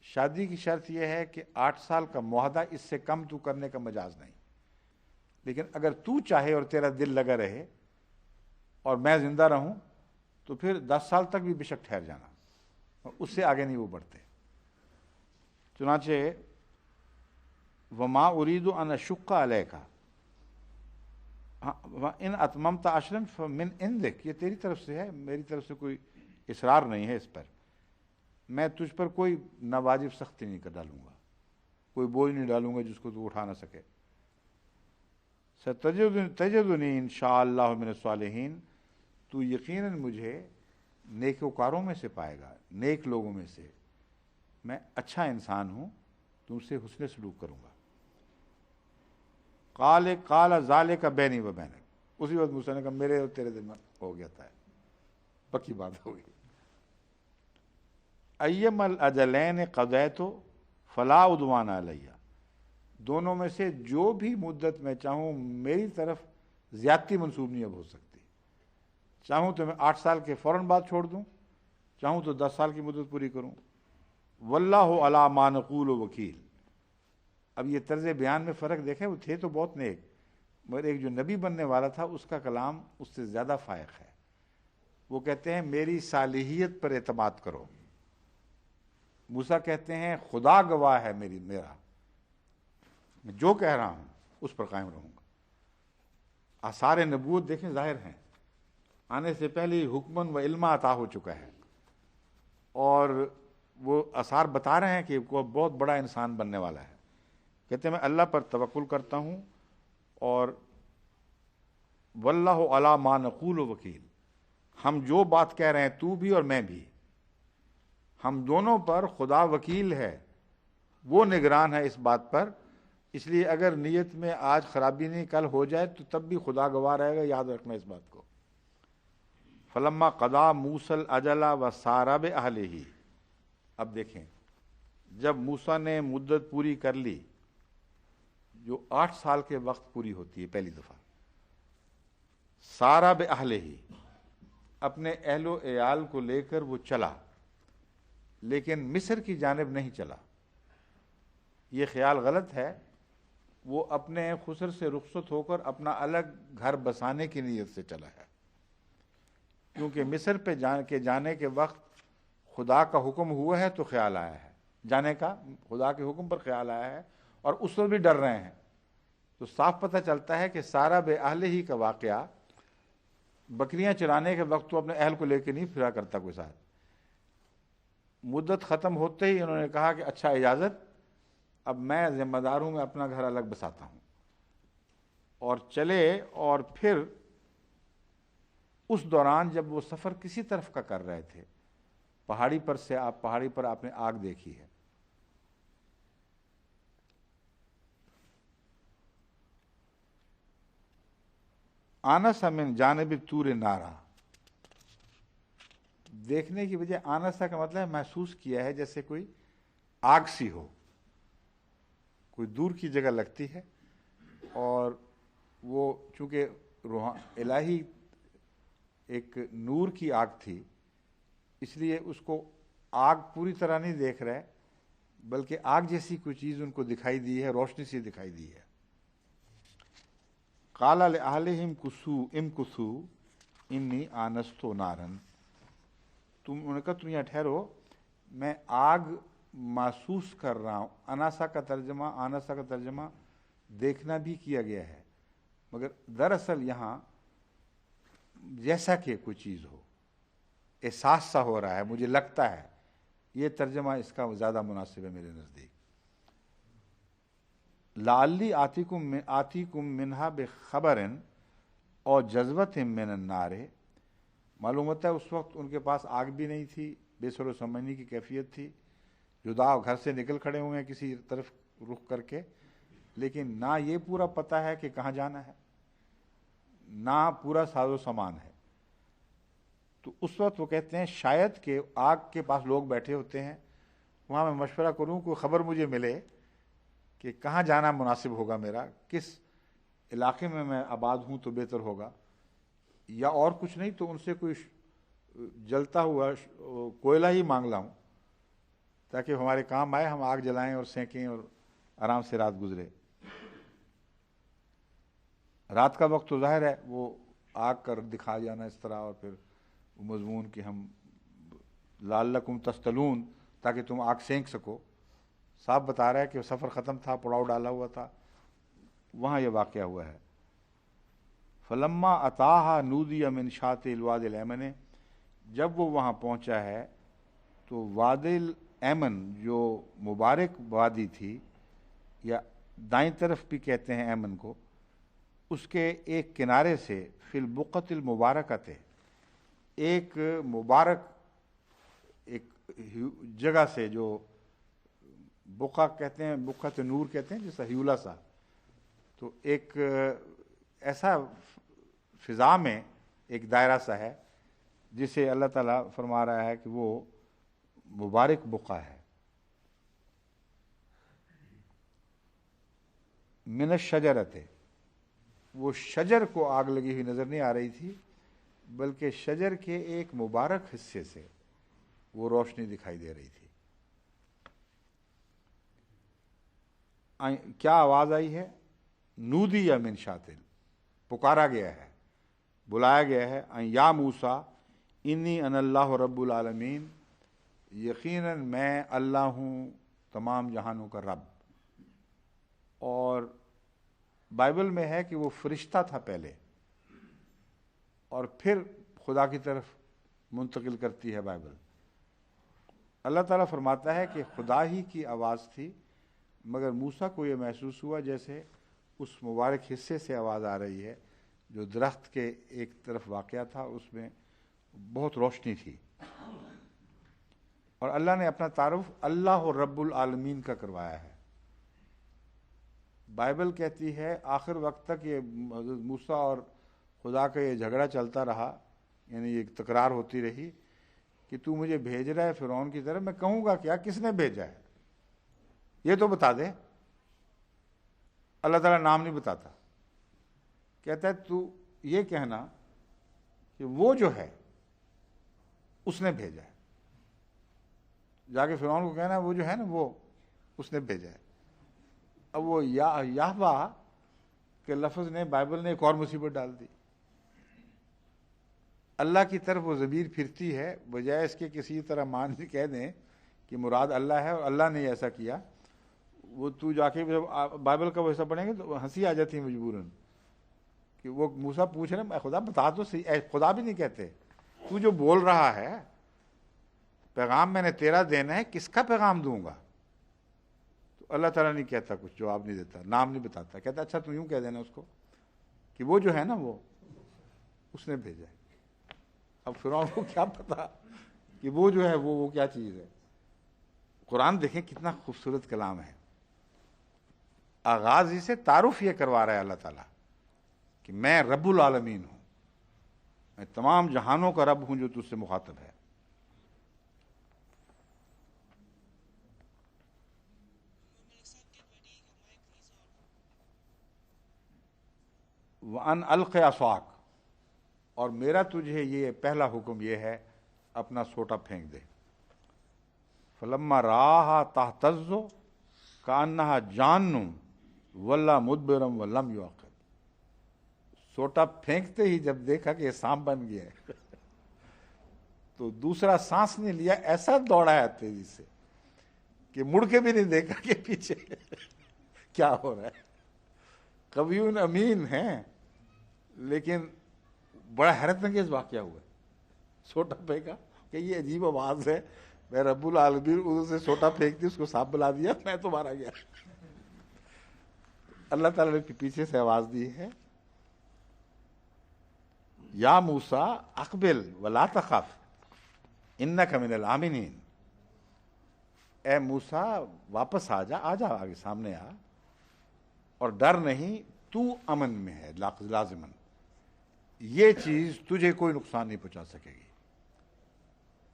شادی کی شرط یہ ہے کہ 8 سال کا معاہدہ, اس سے کم تو کرنے کا مجاز نہیں. لیکن اگر تو چاہے اور تیرا دل لگا رہے اور میں زندہ رہوں تو پھر 10 سال تک بھی بے شک ٹھہر جانا, اور اس سے آگے نہیں وہ بڑھتے. چنانچہ وما ارید ان اشق علیک ان اتممت عشرا فمن عندک, یہ تیری طرف سے ہے, میری طرف سے کوئی اصرار نہیں ہے اس پر. میں تجھ پر کوئی ناواجب سختی نہیں کر ڈالوں گا, کوئی بوجھ نہیں ڈالوں گا جس کو تو اٹھا نہ سکے. تجدنی انشاءاللہ من الصالحین, تو یقیناً مجھے نیکوکاروں میں سے پائے گا, نیک لوگوں میں سے. میں اچھا انسان ہوں, تم سے حسن سلوک کروں گا. قال ذالک بینی و بینک, اسی وقت موسیٰ نے کہا میرے اور تیرے دل میں ہو گیا تھا, پکی بات ہو گئی. ایم الاجلین قضیت فلا عدوان علیہ, دونوں میں سے جو بھی مدت میں چاہوں میری طرف زیادتی منسوب نہیں اب ہو سکتی. چاہوں تو میں 8 سال کے فوراً بعد چھوڑ دوں, چاہوں تو 10 سال کی مدت پوری کروں. واللہ علی ما نقول وکیل. اب یہ طرز بیان میں فرق دیکھیں, وہ تھے تو بہت نیک, مگر ایک جو نبی بننے والا تھا اس کا کلام اس سے زیادہ فائق ہے. وہ کہتے ہیں میری صالحیت پر اعتماد کرو. موسیٰ کہتے ہیں خدا گواہ ہے میرا, میں جو کہہ رہا ہوں اس پر قائم رہوں گا. آثار نبوت دیکھیں ظاہر ہیں, آنے سے پہلے ہی حکمن و علم عطا ہو چکا ہے, اور وہ آثار بتا رہے ہیں کہ وہ بہت بڑا انسان بننے والا ہے. کہتے ہیں میں اللہ پر توکل کرتا ہوں, اور واللہ علی ما نقول وکیل, ہم جو بات کہہ رہے ہیں تو بھی اور میں بھی, ہم دونوں پر خدا وکیل ہے, وہ نگران ہے اس بات پر. اس لیے اگر نیت میں آج خرابی نہیں کل ہو جائے تو تب بھی خدا گواہ رہے گا, یاد رکھنا اس بات کو. فلما قضا موسیٰ الاجل وسار باہلہ. اب دیکھیں جب موسیٰ نے مدت پوری کر لی, جو 8 سال کے وقت پوری ہوتی ہے پہلی دفعہ, سارا باہلہ, اپنے اہل و عیال کو لے کر وہ چلا, لیکن مصر کی جانب نہیں چلا. یہ خیال غلط ہے. وہ اپنے خسر سے رخصت ہو کر اپنا الگ گھر بسانے کی نیت سے چلا ہے, کیونکہ مصر پہ جانے کے وقت خدا کا حکم ہوا ہے تو خیال آیا ہے جانے کا, خدا کے حکم پر خیال آیا ہے, اور اس وقت بھی ڈر رہے ہیں. تو صاف پتہ چلتا ہے کہ سارا بے اہل ہی کا واقعہ, بکریاں چرانے کے وقت تو اپنے اہل کو لے کے نہیں پھرا کرتا کوئی ساتھ. مدت ختم ہوتے ہی انہوں نے کہا کہ اچھا اجازت, اب میں ذمہ دار ہوں, میں اپنا گھر الگ بساتا ہوں. اور چلے, اور پھر اس دوران جب وہ سفر کسی طرف کا کر رہے تھے، پہاڑی پر آپ نے آگ دیکھی ہے. آنس من جانب طور نارا، دیکھنے کی وجہ آنسا کا مطلب ہے محسوس کیا ہے جیسے کوئی آگ سی ہو، کوئی دور کی جگہ لگتی ہے، اور وہ چونکہ الہی ایک نور کی آگ تھی، اس لیے اس کو آگ پوری طرح نہیں دیکھ رہے، بلکہ آگ جیسی کوئی چیز ان کو دکھائی دی ہے، روشنی سی دکھائی دی ہے. قال لأہلہم امکثوا انی آنست نارا، انہوں نے کہا تم یہاں ٹھہرو، میں آگ محسوس کر رہا ہوں. آنسا کا ترجمہ دیکھنا بھی کیا گیا ہے، مگر دراصل یہاں جیسا کہ کوئی چیز ہو، احساس سا ہو رہا ہے، مجھے لگتا ہے، یہ ترجمہ اس کا زیادہ مناسب ہے میرے نزدیک. لعلی آتیکم منہا بخبر او جذبۃ من النار، معلوم ہوتا ہے اس وقت ان کے پاس آگ بھی نہیں تھی، بے سر و سمجھنے کی کیفیت تھی، جدا گھر سے نکل کھڑے ہوئے ہیں کسی طرف رخ کر کے، لیکن نہ یہ پورا پتہ ہے کہ کہاں جانا ہے، نہ پورا ساز و سامان ہے. تو اس وقت وہ کہتے ہیں شاید کہ آگ کے پاس لوگ بیٹھے ہوتے ہیں، وہاں میں مشورہ کروں، کوئی خبر مجھے ملے کہ کہاں جانا مناسب ہوگا، میرا کس علاقے میں آباد ہوں تو بہتر ہوگا، یا اور کچھ نہیں تو ان سے کوئی جلتا ہوا کوئلہ ہی مانگ لاؤں تاکہ ہمارے کام آئے، ہم آگ جلائیں اور سینکیں اور آرام سے رات گزرے. رات کا وقت تو ظاہر ہے وہ آگ کر دکھا جانا اس طرح، اور پھر وہ مضمون کہ ہم لعلکم تستلون، تاکہ تم آگ سینک سکو. صاحب بتا رہا ہے کہ سفر ختم تھا، پڑاؤ ڈالا ہوا تھا، وہاں یہ واقعہ ہوا ہے. فلما اتاہا نودی من شاطئ الوادی الایمن، جب وہ وہاں پہنچا ہے تو وادی الایمن جو مبارک وادی تھی، یا دائیں طرف بھی کہتے ہیں ایمن کو، اس کے ایک کنارے سے فی البقعۃ المبارکۃ، ایک مبارک ایک جگہ سے، جو بقعہ کہتے ہیں، بقعۃ نور کہتے ہیں، جیسا ہیولا سا، تو ایک ایسا فضا میں ایک دائرہ سا ہے جسے اللہ تعالیٰ فرما رہا ہے کہ وہ مبارک بقعہ ہے. من الشجرۃ، وہ شجر کو آگ لگی ہوئی نظر نہیں آ رہی تھی، بلکہ شجر کے ایک مبارک حصے سے وہ روشنی دکھائی دے رہی تھی. کیا آواز آئی ہے؟ نودی یا من شاطئ، پکارا گیا ہے، بلایا گیا ہے، یا موسیٰ انی انا اللہ رب العالمین، یقیناً میں اللہ ہوں تمام جہانوں کا رب. اور بائبل میں ہے کہ وہ فرشتہ تھا پہلے، اور پھر خدا کی طرف منتقل کرتی ہے بائبل. اللہ تعالیٰ فرماتا ہے کہ خدا ہی کی آواز تھی، مگر موسیٰ کو یہ محسوس ہوا جیسے اس مبارک حصے سے آواز آ رہی ہے جو درخت کے ایک طرف واقع تھا، اس میں بہت روشنی تھی. اور اللہ نے اپنا تعارف اللہ رب العالمین کا کروایا ہے. بائبل کہتی ہے آخر وقت تک یہ حضرت موسیٰ اور خدا کا یہ جھگڑا چلتا رہا، یعنی یہ تکرار ہوتی رہی کہ تو مجھے بھیج رہا ہے فرعون کی طرف، میں کہوں گا کیا، کس نے بھیجا ہے یہ تو بتا دے. اللہ تعالیٰ نام نہیں بتاتا، کہتا ہے تو یہ کہنا کہ وہ جو ہے اس نے بھیجا ہے. جا کے فرعون کو کہنا وہ جو ہے نا وہ اس نے بھیجا ہے. اب وہ یہوہ کے لفظ نے بائبل نے ایک اور مصیبت ڈال دی. اللہ کی طرف وہ ضمیر پھرتی ہے، بجائے اس کے کسی طرح مان سے کہہ دیں کہ مراد اللہ ہے اور اللہ نے ایسا کیا. وہ تو جا کے جب بائبل کا وہ حصہ پڑھیں گے تو ہنسی آ جاتی ہے مجبوراً کہ وہ موسیٰ پوچھ رہے ہیں خدا بتا تو صحیح، خدا بھی نہیں کہتے، تو جو بول رہا ہے پیغام میں نے تیرا دینا ہے، کس کا پیغام دوں گا؟ تو اللہ تعالیٰ نہیں کہتا، کچھ جواب نہیں دیتا، نام نہیں بتاتا، کہتا اچھا تو یوں کہہ دینا اس کو کہ وہ جو ہے نا وہ اس نے بھیجا ہے. اب فرعون کو کیا پتا کہ وہ جو ہے وہ کیا چیز ہے. قرآن دیکھیں کتنا خوبصورت کلام ہے. آغاز ہی سے تعارف یہ کروا رہا ہے اللہ تعالیٰ کہ میں رب العالمین ہوں, میں تمام جہانوں کا رب ہوں جو تجھ سے مخاطب ہے. وَأَنْ أَلْقِ عَصَاكَ, اور میرا تجھے یہ پہلا حکم یہ ہے اپنا سوٹا پھینک دے. فَلَمَّا رَآهَا تَهْتَزُّ كَأَنَّهَا جَانٌّ وَلَّا مُدْبِرًا وَلَمْ يُعَقِّبْ. سوٹا پھینکتے ہی جب دیکھا کہ یہ سانپ بن گیا ہے تو دوسرا سانس نہیں لیا, ایسا دوڑا ہے تیزی سے کہ مڑ کے بھی نہیں دیکھا کہ پیچھے کیا ہو رہا ہے. قویون امین ہیں لیکن بڑا حیرت انگیز واقعہ ہوا ہے. سوٹا پھینکا کہ یہ عجیب آواز ہے, میں رب العالمین ادھر سے سوٹا پھینک دی, اس کو سانپ بلا دیا, میں تو مارا گیا. اللہ تعالیٰ نے پیچھے سے آواز دی ہے, یا موسیٰ اقبل ولا تخف انک من الآمنین. اے موسیٰ واپس آ جا آگے سامنے آ, اور ڈر نہیں, تو امن میں ہے لازماً. یہ چیز تجھے کوئی نقصان نہیں پہنچا سکے گی.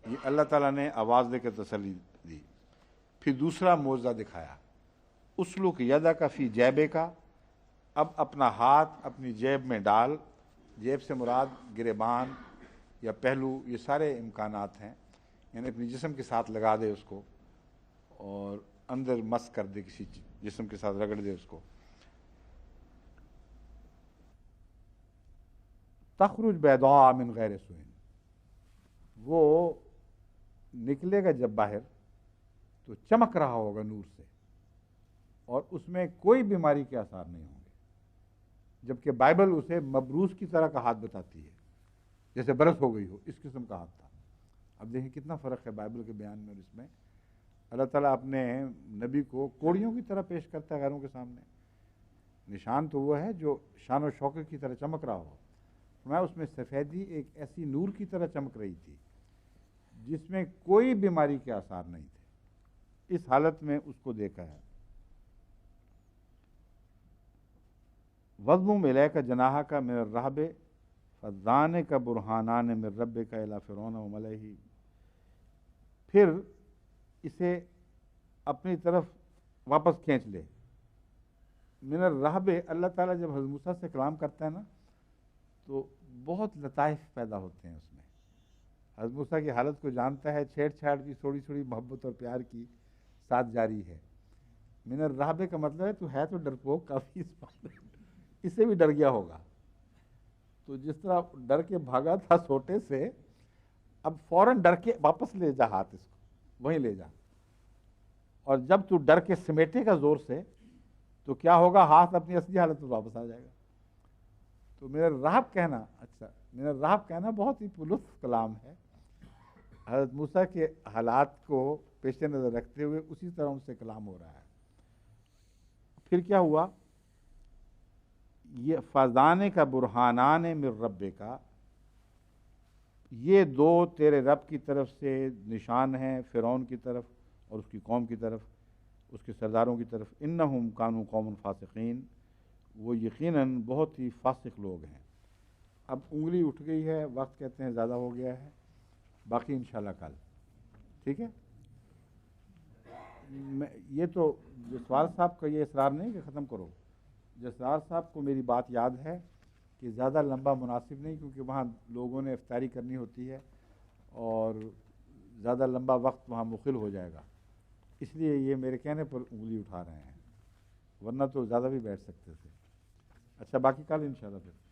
یہ اللہ تعالیٰ نے آواز دے کے تسلی دی. پھر دوسرا معجزہ دکھایا, اسلک یدک فی جیبک, اب اپنا ہاتھ اپنی جیب میں ڈال. جیب سے مراد گریبان یا پہلو, یہ سارے امکانات ہیں, یعنی اپنی جسم کے ساتھ لگا دے اس کو اور اندر مس کر دے, کسی جسم کے ساتھ رگڑ دے اس کو. تخرج بیضاء من غیر سوء, وہ نکلے گا جب باہر تو چمک رہا ہوگا نور سے, اور اس میں کوئی بیماری کے آثار نہیں ہوں گے. جبکہ بائبل اسے مبروس کی طرح کا ہاتھ بتاتی ہے, جیسے برس ہو گئی ہو, اس قسم کا ہاتھ تھا. اب دیکھیں کتنا فرق ہے بائبل کے بیان میں اور اس میں. اللہ تعالیٰ اپنے نبی کو کوڑیوں کی طرح پیش کرتا ہے غیروں کے سامنے. نشان تو وہ ہے جو شان و شوکت کی طرح چمک رہا ہو. میں اس میں سفیدی ایک ایسی نور کی طرح چمک رہی تھی جس میں کوئی بیماری کے آثار نہیں تھے. اس حالت میں اس کو دیکھا ہے. وَضْمُمْ إِلَيْكَ جَنَاحَكَ مِنَ الرَّهْبِ فَذَانِكَ بُرْهَانَانِ مِنْ رَبِّكَ إِلَىٰ فِرْعَوْنَ وَمَلَئِهِ. پھر اسے اپنی طرف واپس کھینچ لے. من الرہب, اللہ تعالیٰ جب حضرت موسیٰ سے کلام کرتا ہے نا تو بہت لطائف پیدا ہوتے ہیں اس میں. حضرت موسیٰ کی حالت کو جانتا ہے, چھیڑ چھاڑ کی تھوڑی تھوڑی محبت اور پیار کی ساتھ جاری ہے. من الرہب کا مطلب ہے تو ہے تو ڈرپوک کافی, اس سے بھی ڈر گیا ہوگا. تو جس طرح ڈر کے بھاگا تھا سوٹے سے, اب فوراً ڈر کے واپس لے جا ہاتھ, اس کو وہیں لے جا. اور جب تو ڈر کے سمیٹے گا زور سے تو کیا ہوگا, ہاتھ اپنی اصلی حالت میں واپس آ جائے گا. تو میرا رہب کہنا, اچھا میرا رہب کہنا بہت ہی پرلطف کلام ہے. حضرت موسیٰ کے حالات کو پیش نظر رکھتے ہوئے اسی طرح ان سے کلام ہو رہا ہے. پھر کیا ہوا, یہ فَذَانِكَ بُرْهَانَانِ مِن رَبِّكَ, یہ دو تیرے رب کی طرف سے نشان ہیں فرعون کی طرف اور اس کی قوم کی طرف, اس کے سرداروں کی طرف. اِنَّهُمْ كَانُوا قَوْمٌ فَاسِقِينَ, وہ یقیناً بہت ہی فاسق لوگ ہیں. اب انگلی اٹھ گئی ہے, وقت کہتے ہیں زیادہ ہو گیا ہے, باقی انشاءاللہ کل. ٹھیک ہے, یہ تو جسوال صاحب کا یہ اصرار نہیں کہ ختم کرو. جسوال صاحب کو میری بات یاد ہے کہ زیادہ لمبا مناسب نہیں, کیونکہ وہاں لوگوں نے افطاری کرنی ہوتی ہے اور زیادہ لمبا وقت وہاں مخل ہو جائے گا, اس لیے یہ میرے کہنے پر انگلی اٹھا رہے ہیں, ورنہ تو زیادہ بھی بیٹھ سکتے تھے. اچھا باقی کل انشاءاللہ. پھر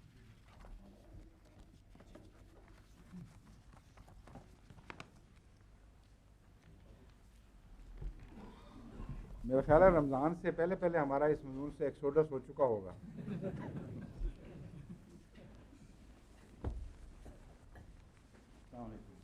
میرا خیال ہے رمضان سے پہلے پہلے ہمارا اس مضمون سے ایکسوڈس ہو چکا ہوگا. السلام علیکم.